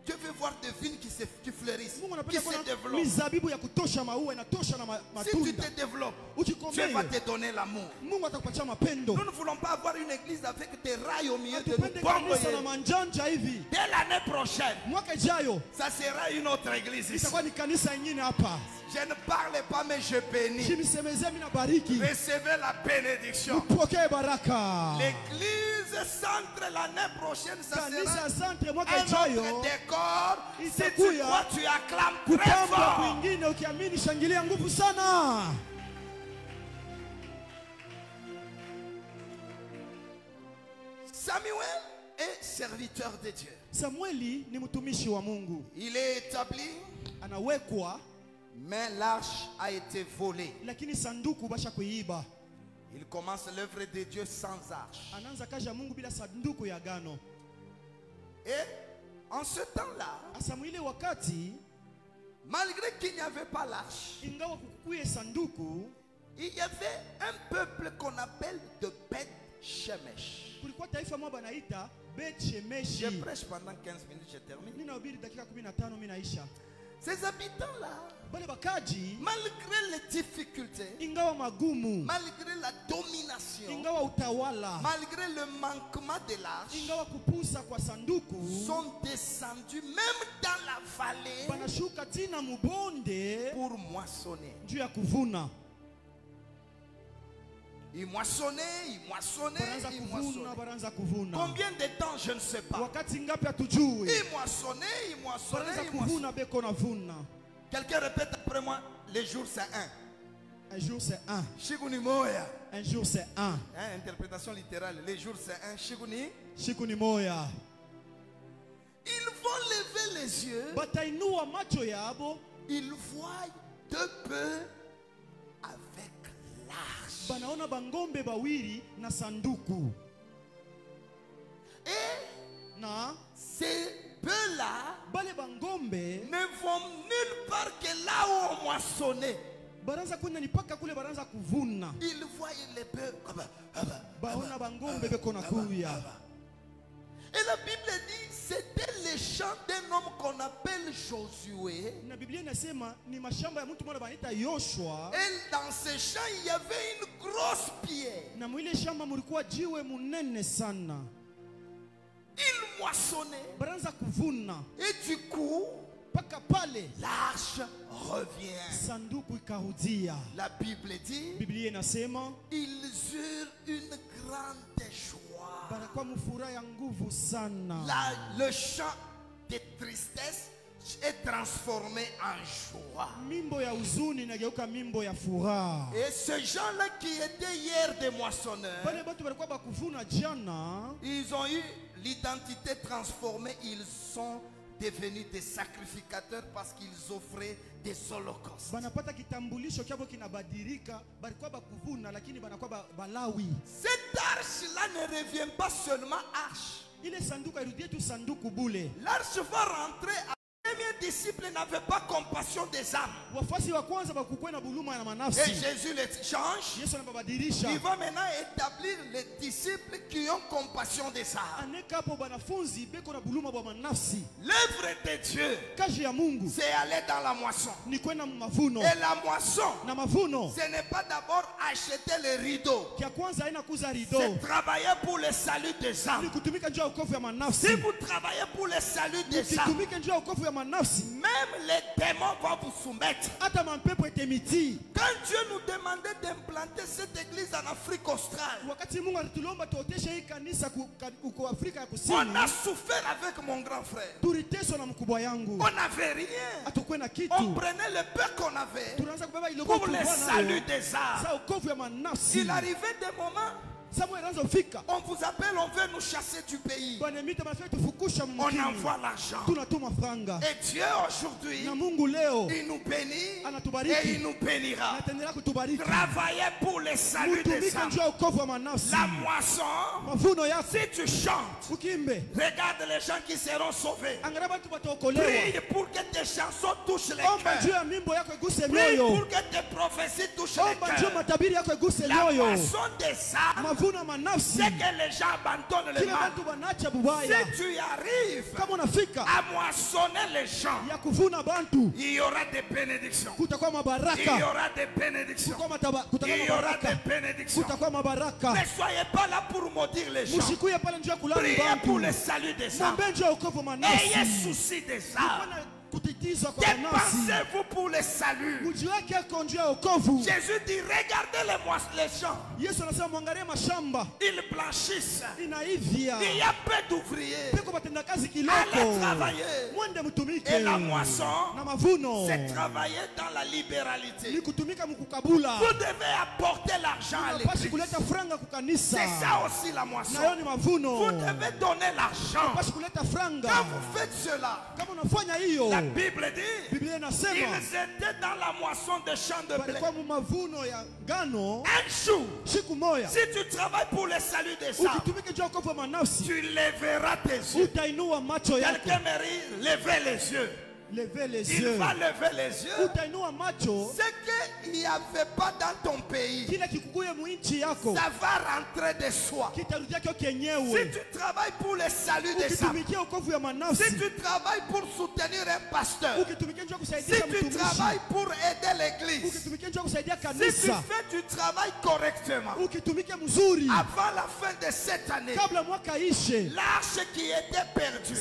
[SPEAKER 2] Dieu veut voir des vignes qui fleurissent, qui se développent. Si tu te développes, Dieu va te donner l'amour. Nous ne voulons pas avoir une église avec des rails au milieu de nous. Dès l'année prochaine, ça sera une autre église ici.
[SPEAKER 1] Je ne parle pas mais je bénis. Recevez la bénédiction. L'église centre l'année prochaine, ça sera un autre décor. Si tu crois, tu acclames très fort. Samuel est serviteur de Dieu. Il est établi, mais l'arche a été volée. Il commence l'œuvre de Dieu sans arche. Et en ce temps-là, malgré qu'il n'y avait pas l'arche, il y avait un peuple qu'on appelle de Beth-Shemesh. Je prêche pendant 15 minutes, je termine. Ces habitants-là, malgré les difficultés, malgré la domination, malgré le manquement de l'arche, sont descendus même dans la vallée pour moissonner. Il moissonnait, il moissonnait, il moissonnait. Combien de temps, je ne sais pas. Il moissonnait, il moissonnait, il moissonnait. Quelqu'un répète après moi, les jours c'est un.
[SPEAKER 2] Un jour c'est un.
[SPEAKER 1] Shiguni moya.
[SPEAKER 2] Un jour c'est un.
[SPEAKER 1] Interprétation littérale, les jours c'est un. Shiguni.
[SPEAKER 2] Shiguni moya.
[SPEAKER 1] Ils vont lever les yeux. Ils voient deux bœufs avec l'arche. Et ces bœufs-là ne vont nulle part que là où on moissonnait. Ils voient les bœufs. Et la Bible dit, c'était les champs d'un homme qu'on appelle Josué. Et dans ces champs, il y avait une grosse pierre. Il moissonnait. Et du coup, l'arche revient. La Bible dit, ils eurent une grande joie. Le chant de tristesse est transformé en joie. Et ces gens-là qui étaient hier des moissonneurs, ils ont eu l'identité transformée. Ils sont devenus des sacrificateurs parce qu'ils offraient des holocaustes. Cette arche-là ne revient pas seulement arche. L'arche va rentrer. Les premiers disciples n'avaient pas compassion des âmes. Et Jésus les change. Il va maintenant établir les disciples qui ont compassion des âmes. L'œuvre de Dieu, c'est aller dans la moisson. Et la moisson, ce n'est pas d'abord acheter les rideaux. C'est travailler pour le salut des âmes. Si vous travaillez pour le salut des âmes, même les démons vont vous soumettre. Quand Dieu nous demandait d'implanter cette église en Afrique australe, on a souffert avec mon grand frère. On n'avait rien. On prenait le peu qu'on avait pour le salut des âmes. Il arrivait des moments, on vous appelle, on veut nous chasser du pays. On envoie l'argent. Et Dieu aujourd'hui, il nous bénit et il nous bénira. Travaillez pour le salut des âmes. La moisson, si tu chantes, regarde les gens qui seront sauvés. Prie pour que tes chansons touchent les cœurs. Prie pour que tes prophéties touchent les cœurs. La moisson des âmes, c'est que les gens abandonnent le mal. Si tu y arrives à moissonner les gens, il y aura des bénédictions. Il y aura des bénédictions. Il y aura des bénédictions. Ne soyez pas là pour maudire les gens. Priez pour le salut des âmes. Ayez souci des âmes. Dépensez-vous pour le salut. Jésus dit, regardez les champs. Ils blanchissent. Il y a peu d'ouvriers. Allez travailler. Et la moisson, c'est travailler dans la libéralité. Vous devez apporter l'argent à l'église. C'est ça aussi la moisson. Vous devez donner l'argent. Quand vous faites cela, la Bible dit, ils étaient dans la moisson des champs de blé. Un jour, si tu travailles pour le salut des âmes, tu lèveras tes yeux. Quelqu'un mérite lever les yeux. Il va lever les yeux. Ce qu'il n'y avait pas dans ton pays, ça va rentrer de soi. Si tu travailles pour le salut des âmes, si tu travailles pour soutenir un pasteur, si tu travailles pour aider l'église, si tu fais du travail correctement, avant la fin de cette année, l'arche qui était perdue,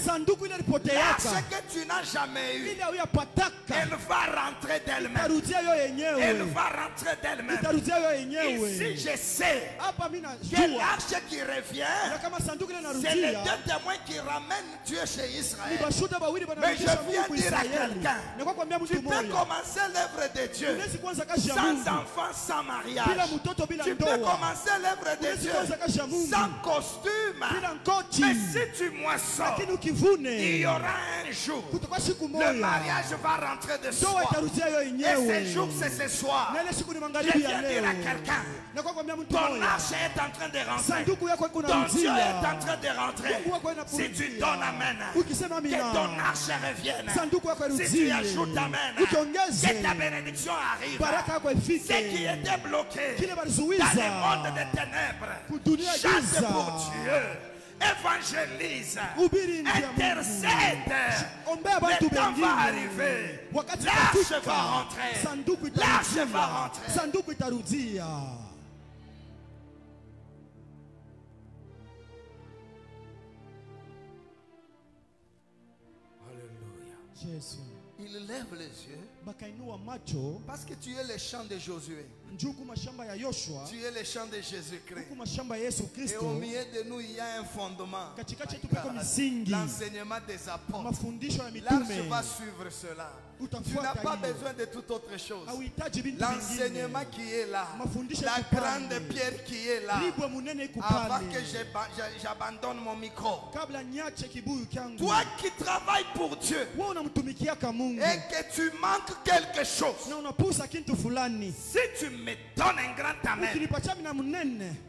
[SPEAKER 1] l'arche que tu n'as jamais eu, elle va rentrer d'elle-même. Elle va rentrer d'elle-même. Ici, je sais que l'arche qui revient, c'est les deux témoins qui ramènent Dieu chez Israël. Mais je viens dire à quelqu'un, tu peux commencer l'œuvre de Dieu sans enfant, sans mariage. Tu peux commencer l'œuvre de Dieu sans costume. Mais si tu moissonnes, il y aura un jour, le mariage va rentrer de soi. Et ce jour, c'est ce soir. Je viens dire à quelqu'un, ton arche est en train de rentrer. Ton Dieu est en train de rentrer. Si tu donnes amen, que ton arche revienne. Si tu ajoutes amen, que ta bénédiction arrive. Ce qui était bloqué dans le monde des ténèbres, chante pour Dieu. Évangélise, intercède. Le temps va arriver. L'arche va rentrer. L'arche va rentrer. Alléluia. Il lève les yeux parce que tu es le champ de Josué. Tu es le champ de Jésus-Christ. Et au milieu de nous, il y a un fondement. L'enseignement des apôtres. L'arche va suivre cela. Tu n'as pas besoin de toute autre chose. L'enseignement qui est là, la grande pierre qui est là, avant que j'abandonne mon micro. Toi qui travailles pour Dieu et que tu manques quelque chose, si tu me donnes un grand amen,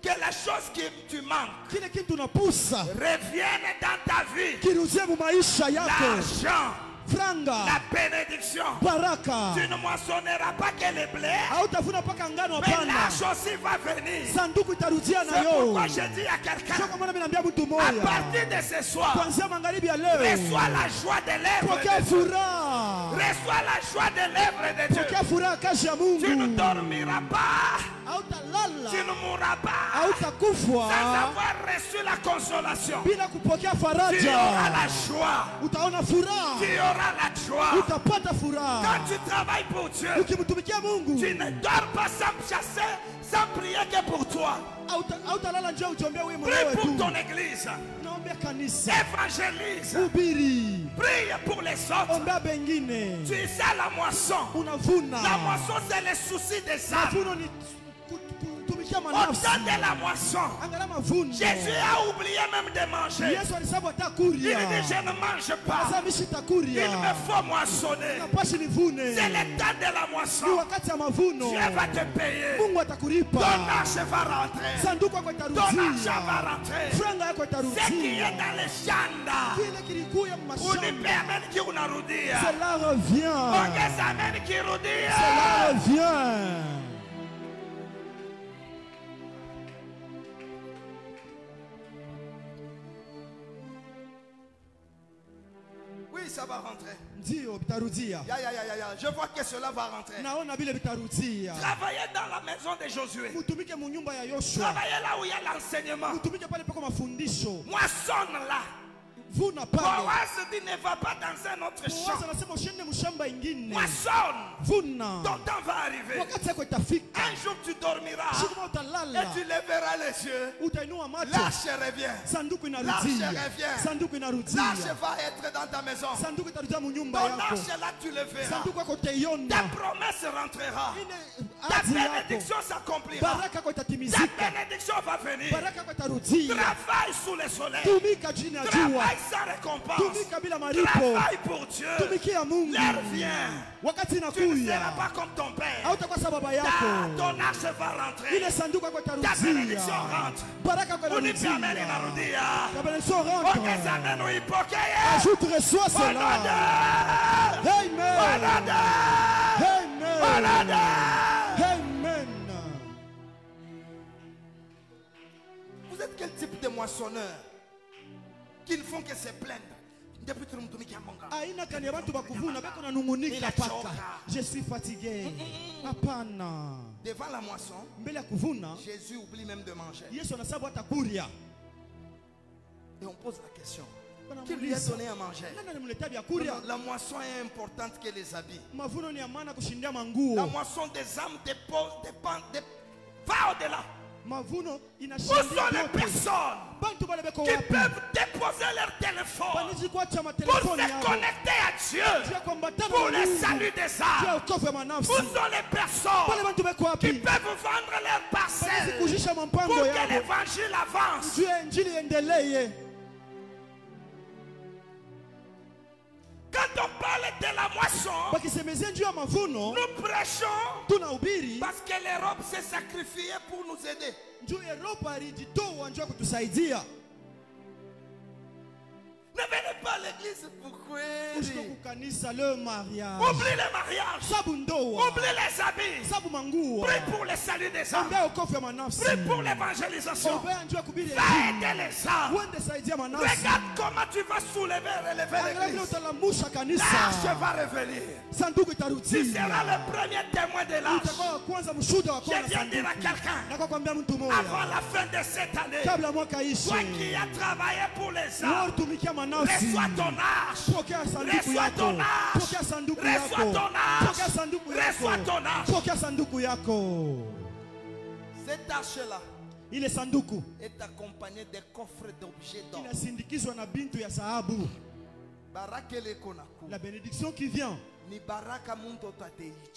[SPEAKER 1] que la chose que tu manques revienne dans ta vie. L'argent, la bénédiction. Tu ne moissonneras pas que le blé, mais l'arche aussi va venir. C'est pourquoi je dis à quelqu'un, à partir de ce soir, reçois la joie de l'œuvre de Dieu. Reçois la joie de l'œuvre de Dieu. Tu ne dormiras pas. Tu ne mourras pas sans avoir reçu la consolation. Tu auras la joie. Tu auras la joie. Quand tu travailles pour Dieu, tu ne dors pas sans chasser, sans prier que pour toi. Prie pour ton église. Évangélise. Prie pour les autres. Tu es à la moisson. La moisson, c'est le souci des âmes. Au-delà de la moisson, Jésus a oublié même de manger. Il dit, je ne mange pas. Il me faut moissonner. C'est le temps de la moisson. Dieu va te payer. Ton argent va rentrer. Ton argent va rentrer. Ce qui est dans les chanda, cela revient. Oui, ça va rentrer. Je vois que cela va rentrer. Travaillez dans la maison de Josué. Travaillez là où il y a l'enseignement. Moissonne là. Boaz dit ne va pas dans un autre champ. Moissonne. Ton temps va arriver. Un jour tu dormiras et tu lèveras les yeux. L'arche revient. L'arche revient. L'arche va être dans ta maison. Ton arche là tu le verras. Ta promesse rentrera. Ta bénédiction s'accomplira. Ta bénédiction va venir. Travaille sous le soleil. Travaille sans récompense. Travaille pour Dieu. L'heure vient. Tu ne seras pas comme ton père. Ton arche va rentrer. Ta bénédiction rentre.
[SPEAKER 2] Ajoute, reçois cela. Amen.
[SPEAKER 1] Vous êtes quel type de moissonneur qui ne font que se plaindre?
[SPEAKER 2] Je suis fatigué.
[SPEAKER 1] Devant la moisson, Jésus oublie même de manger. Et on pose la question. Qui lui a donné à manger? La moisson est importante que les habits. La moisson des âmes va au-delà. Où sont les personnes qui peuvent déposer leur téléphone pour se connecter à Dieu pour le salut des âmes? Où sont les personnes qui peuvent vendre leurs parcelles pour que l'évangile avance? Quand on parle de la moisson, nous prêchons parce que l'Europe s'est sacrifiée pour nous aider. Ne venez pas à l'église pour quoi? Oublie les mariages. Oublie les habits. Prie pour le salut des âmes. Prie pour l'évangélisation. Va aider les âmes. Regarde comment tu vas soulever et relever l'église. L'arche va revenir. Tu seras le premier témoin de l'arche. Je viens dire à quelqu'un, avant la fin de cette année, toi qui as travaillé pour les âmes, reçois ton arche. Reçois ton arche. Reçois ton arche. Reçois ton arche. Cette arche-là est accompagnée des coffres d'objets d'or.
[SPEAKER 2] La bénédiction qui vient,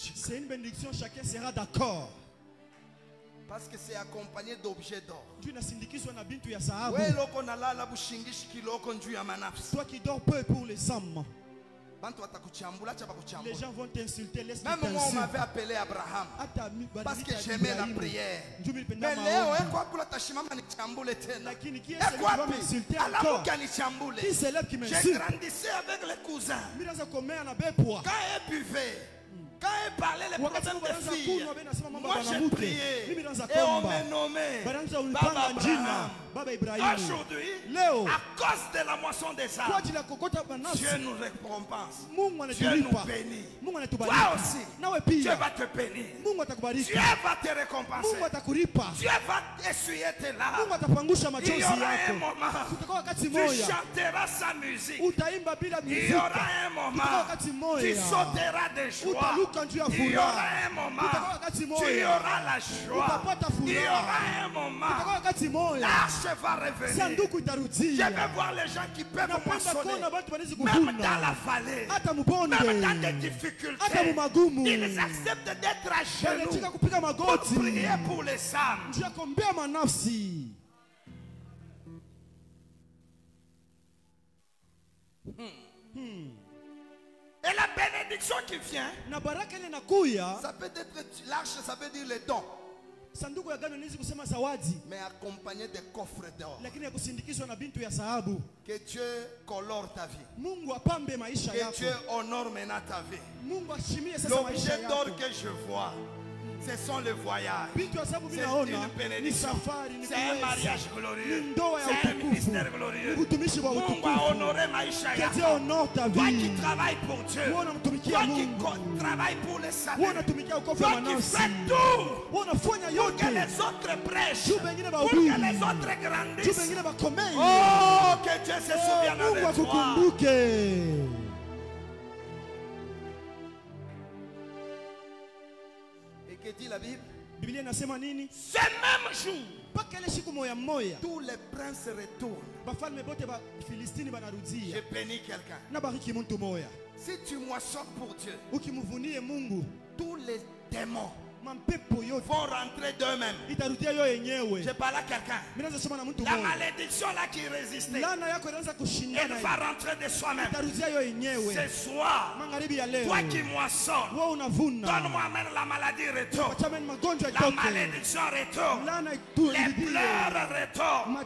[SPEAKER 2] c'est une bénédiction, chacun sera d'accord.
[SPEAKER 1] Parce que c'est accompagné d'objets d'or.
[SPEAKER 2] Toi qui dors peu pour les âmes. Les gens vont t'insulter.
[SPEAKER 1] Même moi on m'avait appelé Abraham parce que j'aimais la prière. Mais Léo, j'ai grandissé avec les cousins. Quand ils buvaient, quand ils parlaient les problèmes des filles, moi j'ai prié et on m'a nommé Baba Abraham. Aujourd'hui, à cause de la moisson des âmes, Dieu nous récompense. Dieu nous bénit. Toi aussi, Dieu va te bénir. Dieu va te récompenser. Dieu va essuyer tes larmes. Il y aura un moment, tu chanteras sa musique. Il y aura un moment, tu sauteras de joie. Il y aura un moment, tu auras la joie. Il y aura un moment, l'arche va revenir. Je vais voir les gens qui peuvent moissonner, même dans la vallée, même dans des difficultés. Ils acceptent d'être à genoux pour prier pour les âmes. Et la bénédiction qui vient, ça peut être l'arche, ça veut dire les dons. Mais accompagné des coffres d'or. Que Dieu colore ta vie. Que Dieu honore maintenant ta vie. L'objet d'or que je vois, Ce sont les voyages. C'est une bénédiction. C'est un mariage glorieux. C'est un ministère glorieux. Mungu a honoré maisha yako. Toi qui travailles pour Dieu. Toi qui travailles pour le salut. Toi qui fais tout pour que les autres prêchent. Pour que les autres grandissent. Oh, que Dieu se souvienne de toi. Et que dit la Bible? Ce même jour, tous les princes retournent. Je bénis quelqu'un. Si tu moissonnes pour Dieu, tous les démons vont rentrer d'eux-mêmes. Je parle à quelqu'un. La malédiction là qui résistait, elle va rentrer de soi-même. Ce soir, toi qui moissonnes, donne-moi même la maladie retourne. La malédiction retourne. Les pleurs retournent.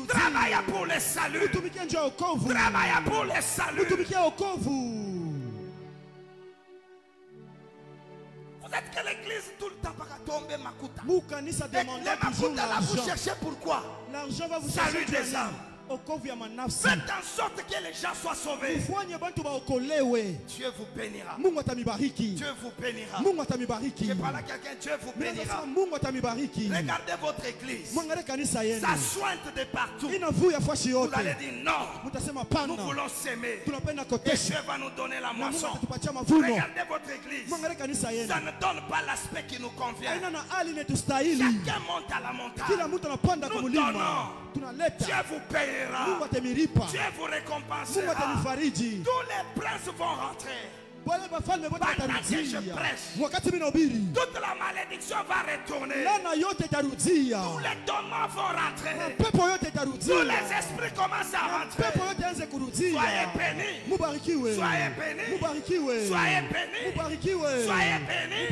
[SPEAKER 1] Travaille pour le salut. Travaille pour le salut. Vous êtes que l'église tout le temps para tomber makuta. Les makuta là vous cherchez pourquoi?
[SPEAKER 2] L'argent va vous
[SPEAKER 1] salut des âmes. Faites en sorte que les gens soient sauvés. Dieu vous bénira. Dieu vous bénira. Je parle à quelqu'un, Dieu vous bénira. Regardez votre église. Ça sointe de partout. Vous allez dire non. Nous voulons s'aimer. Et Dieu va nous donner la moisson. Regardez votre église. Ça ne donne pas l'aspect qui nous convient. Chacun monte à la montagne. Nous donnons. Dieu vous payera. Dieu vous récompensera. Tous les princes vont rentrer. Pendant que je prêche, toute la malédiction va retourner. Tous les démons vont rentrer. Tous les esprits commencent à rentrer. Soyez bénis. Soyez bénis. Soyez bénis. Soyez bénis.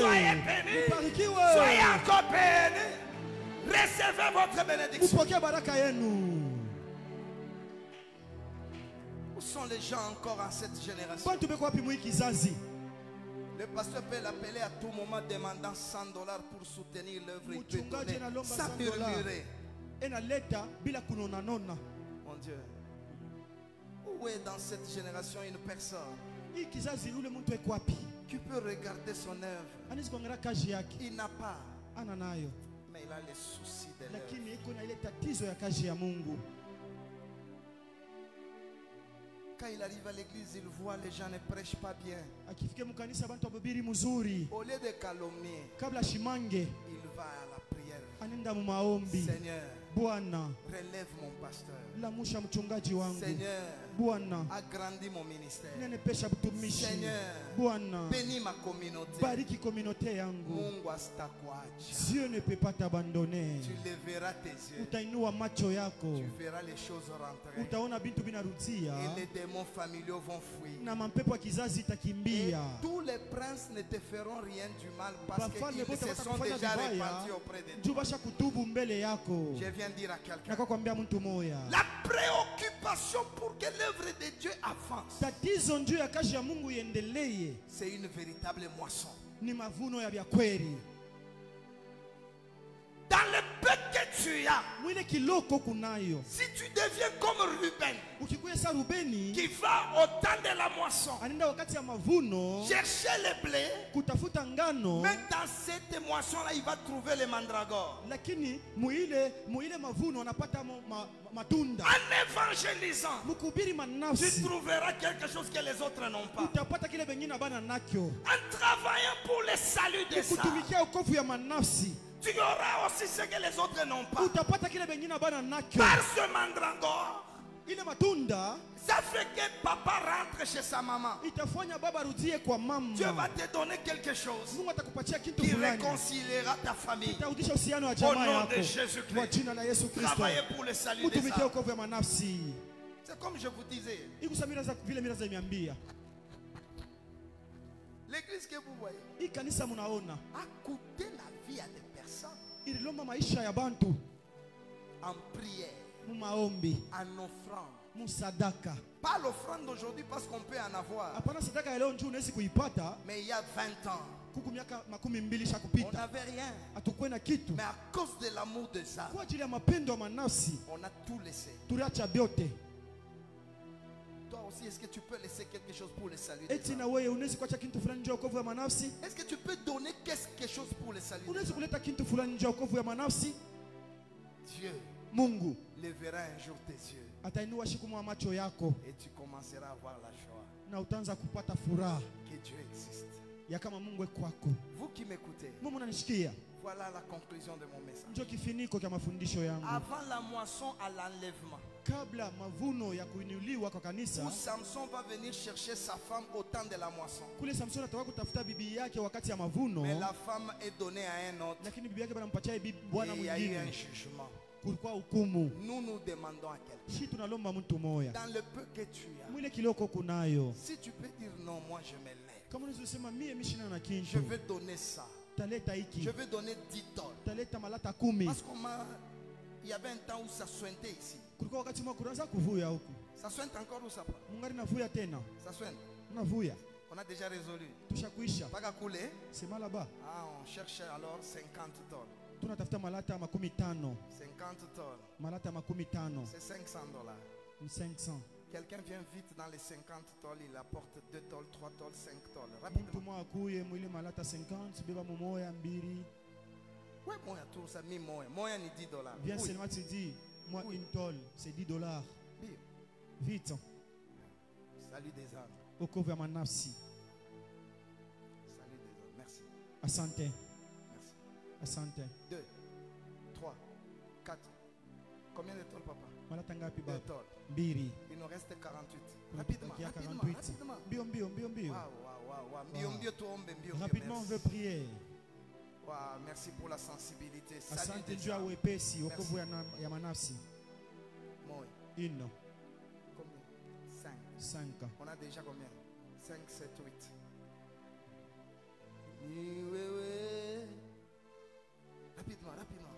[SPEAKER 1] Soyez bénis. Soyez encore bénis. Recevez votre bénédiction. Où sont les gens encore en cette génération? Le pasteur peut l'appeler à tout moment demandant $100 pour soutenir l'œuvre. Il peut donner sans murmurer. Mon Dieu. Où est dans cette génération une personne qui peut regarder son œuvre? Il n'a pas. Mais il a les soucis de l'œuvre. Quand il arrive à l'église, il voit les gens ne prêchent pas bien. Au lieu de calomnier, il va à la prière. Seigneur, relève mon pasteur. Seigneur, agrandis mon ministère. Seigneur, bénis ma communauté.
[SPEAKER 2] Dieu ne peut pas t'abandonner.
[SPEAKER 1] Tu lèveras tes yeux. Tu verras les choses rentrer. Et les démons familiaux vont fuir. Et tous les princes ne te feront rien du mal parce qu'ils se sont déjà répandus auprès de toi. Je viens dire à quelqu'un, la préoccupation pour que l'œuvre de Dieu avance, c'est une véritable moisson. Dans le peu que tu as, si tu deviens comme Ruben, qui va au temps de la moisson, chercher le blé, mais dans cette moisson-là, il va trouver les mandragores. En évangélisant, tu trouveras quelque chose que les autres n'ont pas. En travaillant pour le salut des âmes, tu auras aussi ce que les autres n'ont pas. Par ce mandragore, ça fait que papa rentre chez sa maman. Dieu va te donner quelque chose qui réconciliera ta famille. Au nom de Jésus-Christ, travaillez pour le salut des âmes. C'est comme je vous disais. L'église que vous voyez a coûté la vie à des personnes en prière, en offrande. Pas l'offrande d'aujourd'hui parce qu'on peut en avoir. Mais il y a 20 ans,
[SPEAKER 2] n'avait rien. Mais à cause de l'amour des âmes, on a tout laissé. Toi aussi, est-ce que tu peux laisser quelque chose pour le salut des âmes? Est-ce que tu peux donner quelque chose pour le salut des âmes? Dieu le verra un jour tes yeux. Et tu commenceras à avoir la joie que Dieu existe. Vous qui m'écoutez, voilà la conclusion de mon message. Avant la moisson à l'enlèvement, où Samson va venir chercher sa femme au temps de la moisson, mais la femme est donnée à un autre, et il y a eu un jugement. Nous nous demandons à quelqu'un, dans le peu que tu as, si tu peux dire non, moi je me lève, je veux donner ça, je veux donner 10 $. Parce qu'il y avait un temps où ça sointait ici. Ça sointe encore ou ça pas? Ça sointe. On a déjà résolu. Pas qu'à couler. Ah, on cherche alors 50 $. 50 $. C'est 500 $. 500. Quelqu'un vient vite dans les 50 $, il apporte 2 $, 3 $, 5 $. Rapidement. Ouais, moi, tout ça, moi, ni 10 $.
[SPEAKER 1] Viens seulement te dire, moi, une tôle, c'est 10 $. Vite.
[SPEAKER 2] Salut des âmes.
[SPEAKER 1] Okovamanafsi.
[SPEAKER 2] Salut des âmes. Merci.
[SPEAKER 1] Asante.
[SPEAKER 2] Merci.
[SPEAKER 1] Asante.
[SPEAKER 2] 2, 3, 4. Combien de tôles, papa?
[SPEAKER 1] 2
[SPEAKER 2] tôles.
[SPEAKER 1] Biri.
[SPEAKER 2] Il nous reste 48. Rapidement.
[SPEAKER 1] Rapidement, on veut prier.
[SPEAKER 2] Wow, merci pour la sensibilité.
[SPEAKER 1] Asante Dieu wepesi wokovu ya manafsi.
[SPEAKER 2] Moi.
[SPEAKER 1] Une.
[SPEAKER 2] Combien? 5. On a déjà combien? 5, 7, 8. Rapidement.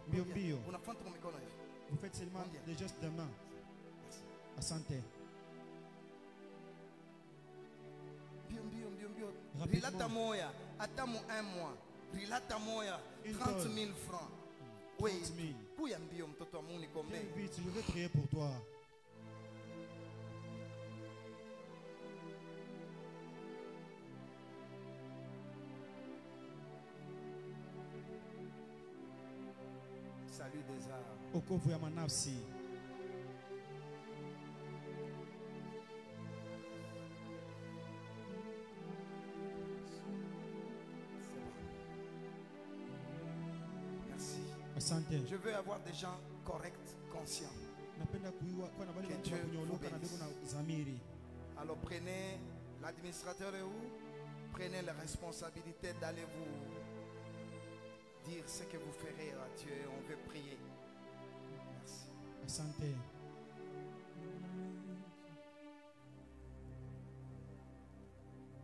[SPEAKER 1] Bio.
[SPEAKER 2] On a fait ton micro.
[SPEAKER 1] Vous faites seulement des gestes de main. Asante.
[SPEAKER 2] Bio. Rilata moya. Atamo 1 mois. Rilata moya. 30 000 francs. Oui.
[SPEAKER 1] Viens vite, je vais prier pour toi.
[SPEAKER 2] Salut des âmes.
[SPEAKER 1] Okovu ya manafsi.
[SPEAKER 2] Je veux avoir des gens corrects, conscients. Que Dieu vous bénisse. Alors prenez l'administrateur et vous, prenez la responsabilité d'aller vous dire ce que vous ferez à Dieu. On veut prier. Merci.
[SPEAKER 1] Asante.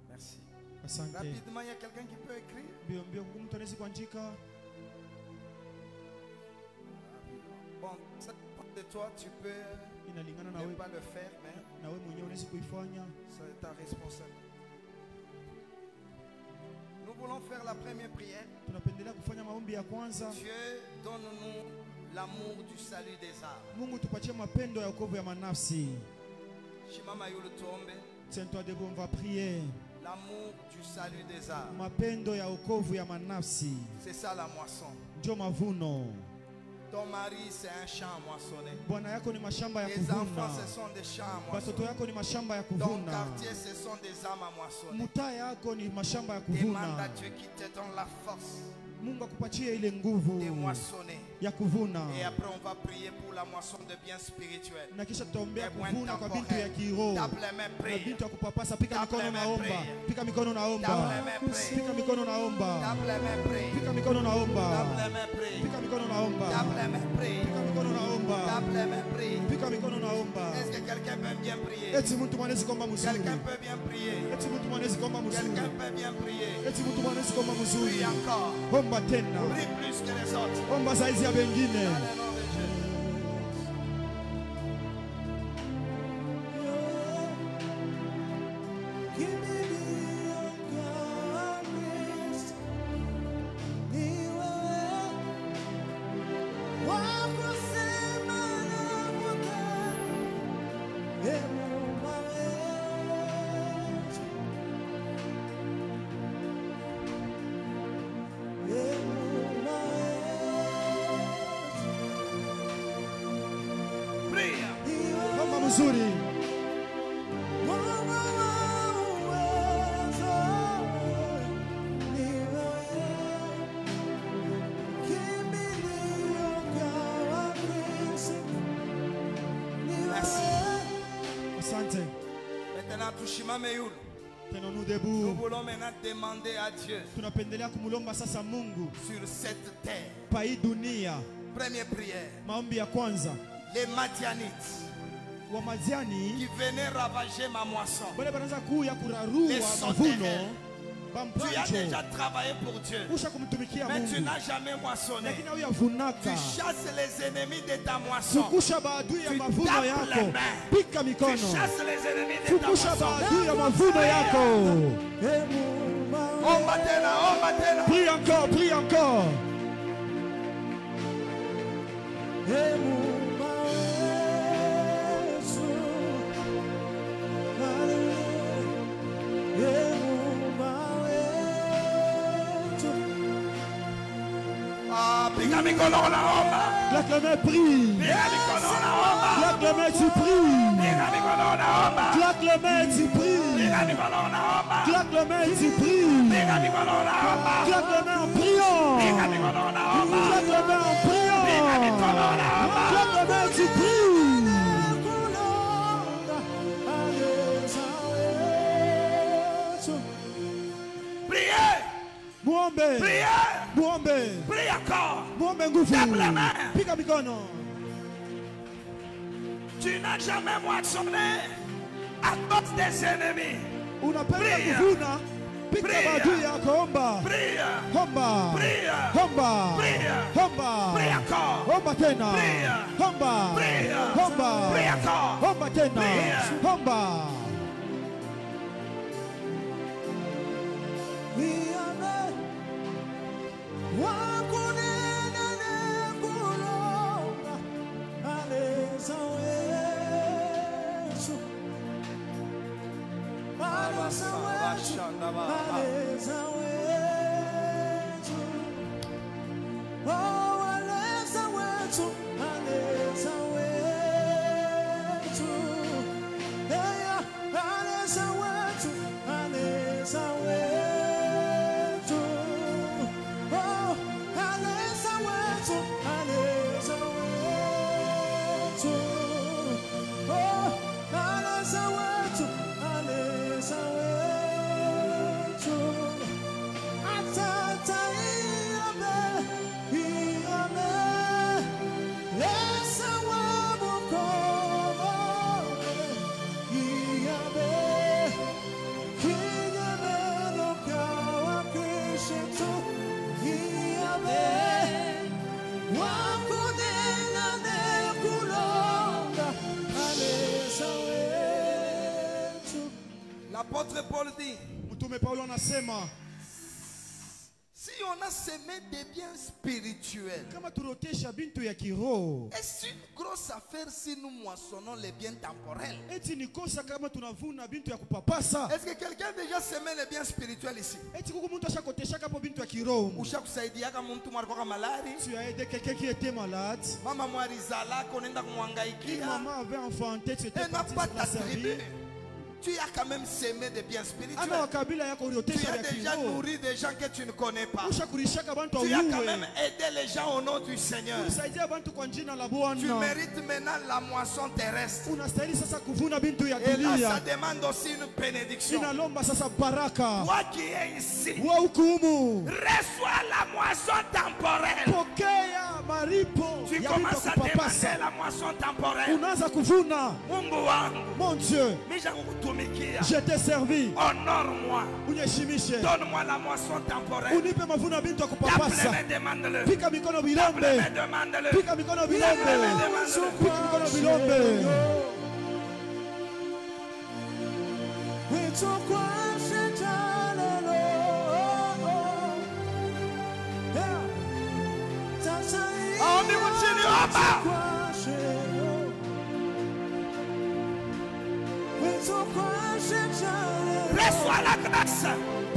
[SPEAKER 2] Merci.
[SPEAKER 1] Asante.
[SPEAKER 2] Rapidement, il y a quelqu'un qui peut écrire. Bon, ça dépend de toi, tu peux ne pas le faire, mais c'est ta responsabilité. Nous voulons faire la première prière. Dieu, donne-nous l'amour du salut des âmes. Shimama yulu tuombe.
[SPEAKER 1] Tiens-toi debout, on va prier.
[SPEAKER 2] L'amour du salut des âmes. C'est ça la moisson. Ton mari, c'est un champ moissonné. Tes enfants, ce sont des champs moissonnés. Ton quartier, ce sont des âmes à moissonner. Demande à Dieu qui te donne la force de moissonner. Et après, on va prier pour la moisson de biens spirituels. Tape les mains, prie. Tape les mains, prie. Tape les mains, prie. Tape les mains, prie. Tape les mains, prie. Tape les mains, prie. Tape les mains, prie. Est-ce que quelqu'un peut bien prier? Quelqu'un peut bien prier. Quelqu'un peut bien prier. Prie encore. Prie plus que les autres.
[SPEAKER 1] Bengine.
[SPEAKER 2] nzuri.
[SPEAKER 1] Nous voulons maintenant demander à Dieu sur cette terre. Première prière. Les Madianites qui venaient ravager ma moisson. Les sauterelles. Tu as déjà travaillé pour Dieu, mais tu n'as jamais moissonné. Tu chasses les ennemis de ta moisson. Tu tapes les mains. Tu chasses les ennemis de ta moisson.
[SPEAKER 2] Prie encore, prie encore.
[SPEAKER 1] Claque la
[SPEAKER 2] main, prie. Claque la main, tu pries. Claque la main, tu pries. Claque la main, tu pries. Claque la main en priant. Claque la main en priant. Claque la main, tu pries.
[SPEAKER 1] Priez.
[SPEAKER 2] Priez.
[SPEAKER 1] Prie encore.
[SPEAKER 2] Tape
[SPEAKER 1] la main. Tu n'as jamais moissonné à cause des ennemis. Prie. Prie. L'apôtre Paul dit, si on a semé des biens spirituels, est-ce une grosse affaire si nous moissonnons les biens temporels? Est-ce que quelqu'un a déjà semé les biens spirituels ici?
[SPEAKER 2] Tu as aidé quelqu'un qui était malade.
[SPEAKER 1] Maman
[SPEAKER 2] avait enfanté, tu étais parti pour la servir.
[SPEAKER 1] Tu as quand même semé des biens spirituels. Tu as déjà nourri des gens que tu ne connais pas. Tu as quand même aidé les gens au nom du Seigneur. Tu mérites maintenant la moisson terrestre. Et là, ça demande aussi une bénédiction. Toi qui es ici, reçois la moisson temporelle. Tu commences à demander la moisson temporelle.
[SPEAKER 2] Mon Dieu, je t'ai servi.
[SPEAKER 1] Honore-moi. Donne-moi la moisson temporelle. Demande-le. Reçois la grâce.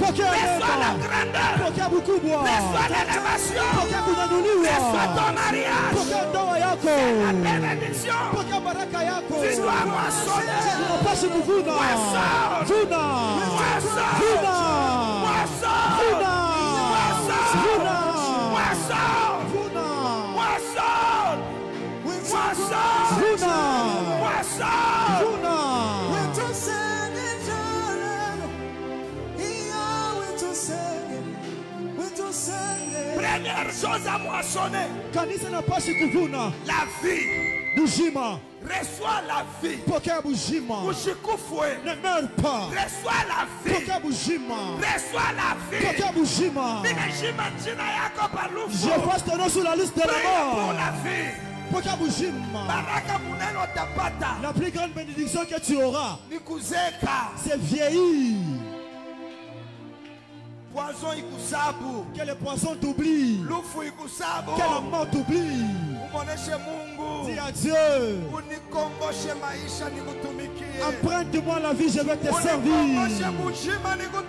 [SPEAKER 1] Reçois la grandeur. Reçois l'élévation. Reçois ton mariage. C'est la bénédiction. Tu dois moissonner. Première chose à moissonner, la vie. Reçois la vie.
[SPEAKER 2] Ne meurs pas.
[SPEAKER 1] Reçois la vie. Reçois la vie.
[SPEAKER 2] Je passe ton nom sur la liste de la mort.
[SPEAKER 1] Pour la vie.
[SPEAKER 2] La plus grande bénédiction que tu auras, c'est vieillir. Que les poissons t'oublient. Que la mort t'oublie. Dis à Dieu, emprunte-moi la vie, je vais te servir.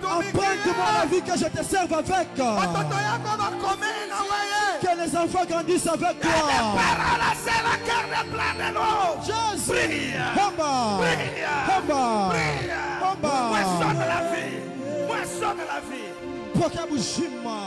[SPEAKER 2] Emprunte-moi la vie, que je te serve avec. Que les enfants grandissent avec toi. Jésus,
[SPEAKER 1] moissonne la vie. Moissonne la vie.
[SPEAKER 2] Pokabushima.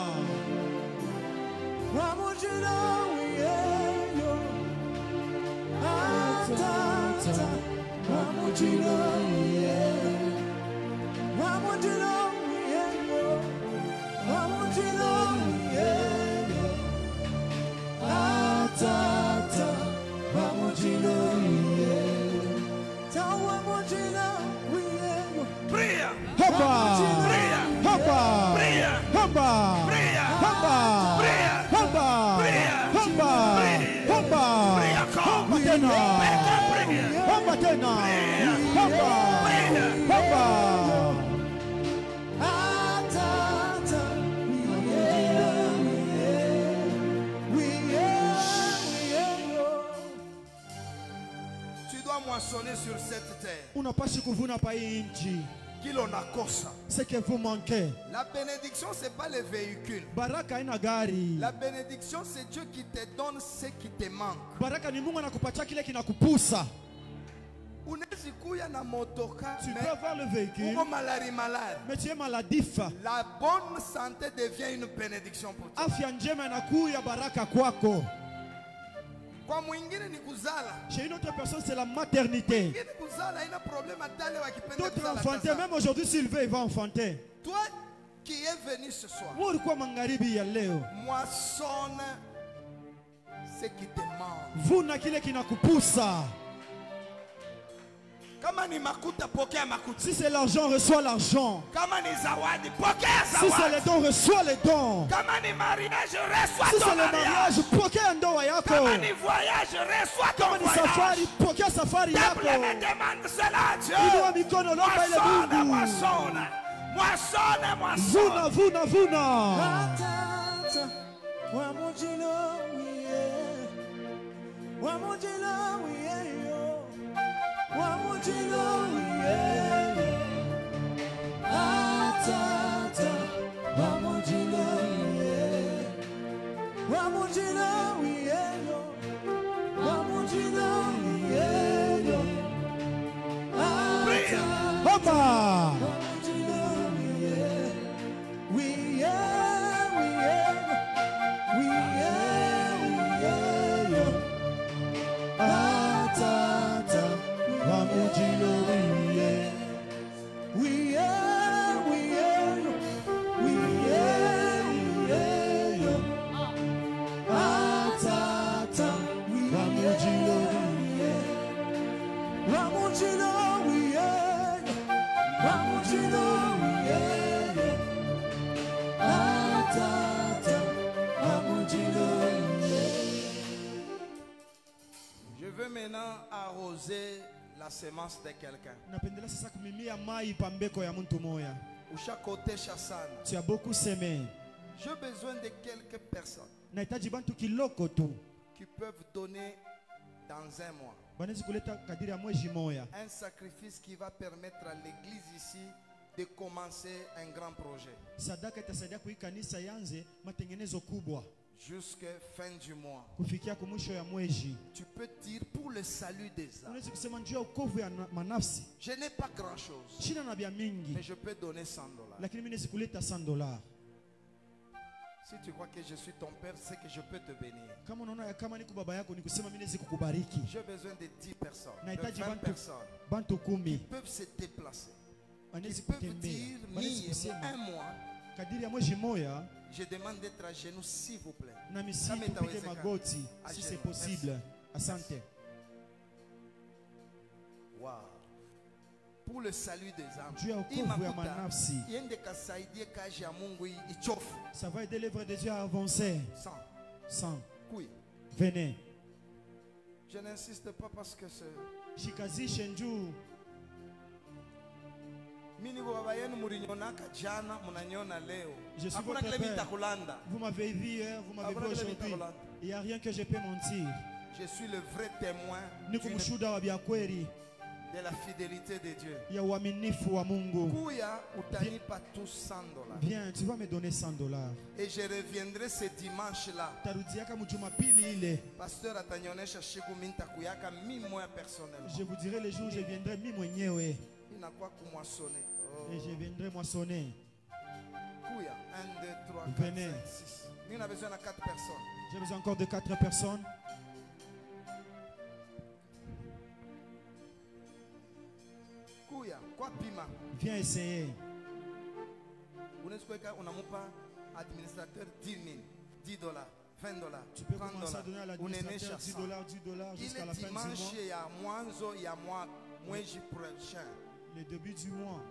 [SPEAKER 1] Tu dois moissonner sur cette terre.
[SPEAKER 2] Ce que vous manquez.
[SPEAKER 1] La bénédiction, ce n'est pas le véhicule. La bénédiction, c'est Dieu qui te donne ce qui te manque.
[SPEAKER 2] Tu peux avoir le véhicule, mais tu es maladif.
[SPEAKER 1] La bonne santé devient une bénédiction pour toi.
[SPEAKER 2] Chez une autre personne, c'est la maternité. D'autres enfanter, même aujourd'hui, s'il veut, il va enfanter.
[SPEAKER 1] Toi qui es venu ce soir, moissonne ce qui te manque.
[SPEAKER 2] Si c'est l'argent, reçois l'argent. Si c'est les dons, reçois les dons. Si c'est le mariage, pokea ndoa yako. Kama ni safari, pokea safari yako. Inua mikono, lomba ile Mungu. Vuna.
[SPEAKER 1] Je veux maintenant arroser la semence de quelqu'un.
[SPEAKER 2] Tu as beaucoup semé.
[SPEAKER 1] J'ai besoin de quelques personnes qui peuvent donner dans un mois un sacrifice qui va permettre à l'église ici
[SPEAKER 2] de commencer un grand projet.
[SPEAKER 1] Sadaka itasaidia kui kanisa yanze matengenezo kubwa.
[SPEAKER 2] Jusqu'à fin du mois.
[SPEAKER 1] Kufikia kumwisho ya mwezi.
[SPEAKER 2] Tu peux dire pour le salut des âmes.
[SPEAKER 1] Unaweza kusema njoo ukovu ya manafsi.
[SPEAKER 2] Je n'ai pas grand chose.
[SPEAKER 1] Shina na bia mingi.
[SPEAKER 2] Mais je peux donner $100.
[SPEAKER 1] Lakini mimi nisikuleta $100.
[SPEAKER 2] Si tu crois que je suis ton père, c'est que je peux te bénir.
[SPEAKER 1] Kama unaona kama niko baba yako nikusema mimi naweza kukubariki.
[SPEAKER 2] J'ai besoin de 10 personnes.
[SPEAKER 1] Nahitaji
[SPEAKER 2] 20 personnes.
[SPEAKER 1] Bantu 10.
[SPEAKER 2] Qui peuvent se déplacer.
[SPEAKER 1] Wanaweza
[SPEAKER 2] Qui peuvent
[SPEAKER 1] kutembea.
[SPEAKER 2] dire un mois.
[SPEAKER 1] Kadiri ya mwezi moja.
[SPEAKER 2] Je demande d'être à genoux s'il vous plaît.
[SPEAKER 1] Na misi tupige magoti si c'est possible. Asante.
[SPEAKER 2] Wow. Pour le salut des âmes.
[SPEAKER 1] Ça va aider l'œuvre de Dieu à avancer. 100. Venez.
[SPEAKER 2] Je n'insiste pas parce que c'est.
[SPEAKER 1] Shikazishe njoo. Je suis votre père. Vous m'avez vu hier, vous m'avez vu aujourd'hui. Il n'y a rien que je peux mentir.
[SPEAKER 2] Je suis le vrai témoin de la fidélité de Dieu.
[SPEAKER 1] Viens, tu vas me donner $100.
[SPEAKER 2] Et je reviendrai ce dimanche-là. Pasteur atanyonesha siku mimi nitakuyaka mimi moi personnellement.
[SPEAKER 1] Je vous dirai le jour où je viendrai mimi mwenyewe.
[SPEAKER 2] Inakuwa kumwasone.
[SPEAKER 1] Et je viendrai moissonner.
[SPEAKER 2] 1, 2, 3, 4,
[SPEAKER 1] Venez.
[SPEAKER 2] 5, 6. Nous avons besoin de 4 personnes.
[SPEAKER 1] J'ai besoin encore de 4 personnes. Viens essayer.
[SPEAKER 2] Administrateur $10,000, $10, $20,
[SPEAKER 1] tu peux commencer à donner à l'administrateur $10 jusqu'à la fin du mois. Le début du mois.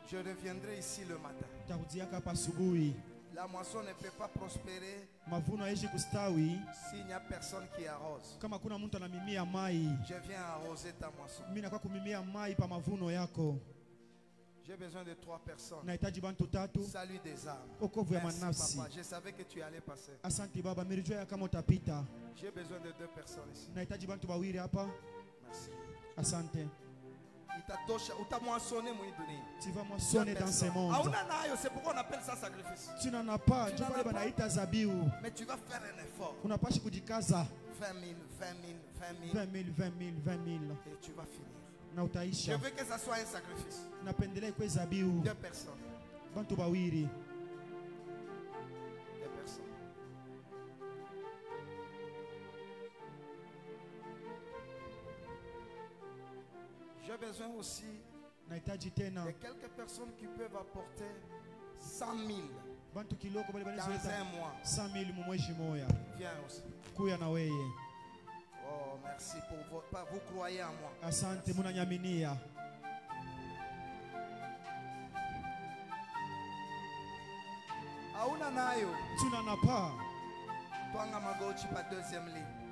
[SPEAKER 2] Je reviendrai ici le matin.
[SPEAKER 1] La
[SPEAKER 2] moisson ne peut pas prospérer
[SPEAKER 1] s'il
[SPEAKER 2] n'y a personne qui arrose.
[SPEAKER 1] Je
[SPEAKER 2] viens arroser ta moisson. J'ai besoin de 3 personnes. Salut des âmes. Merci, papa. Je savais que tu allais passer. J'ai besoin de 2 personnes ici. Merci.
[SPEAKER 1] Tu vas moissonner dans ce monde.
[SPEAKER 2] C'est pourquoi on appelle ça sacrifice.
[SPEAKER 1] Tu n'en as pas.
[SPEAKER 2] Mais tu vas faire un effort. 20 000, 20 000. Et tu vas finir. Je veux que ça soit un sacrifice. 2 personnes. 2 personnes. J'ai besoin aussi de quelques personnes qui peuvent apporter 100 000 dans un mois.
[SPEAKER 1] 100 000
[SPEAKER 2] Viens aussi. Oh, merci pour votre part. Vous croyez en moi.
[SPEAKER 1] Asante munanyaminia.
[SPEAKER 2] Auna nayo.
[SPEAKER 1] Tu n'en as pas.
[SPEAKER 2] Twanga magoti pa deuxième ligne.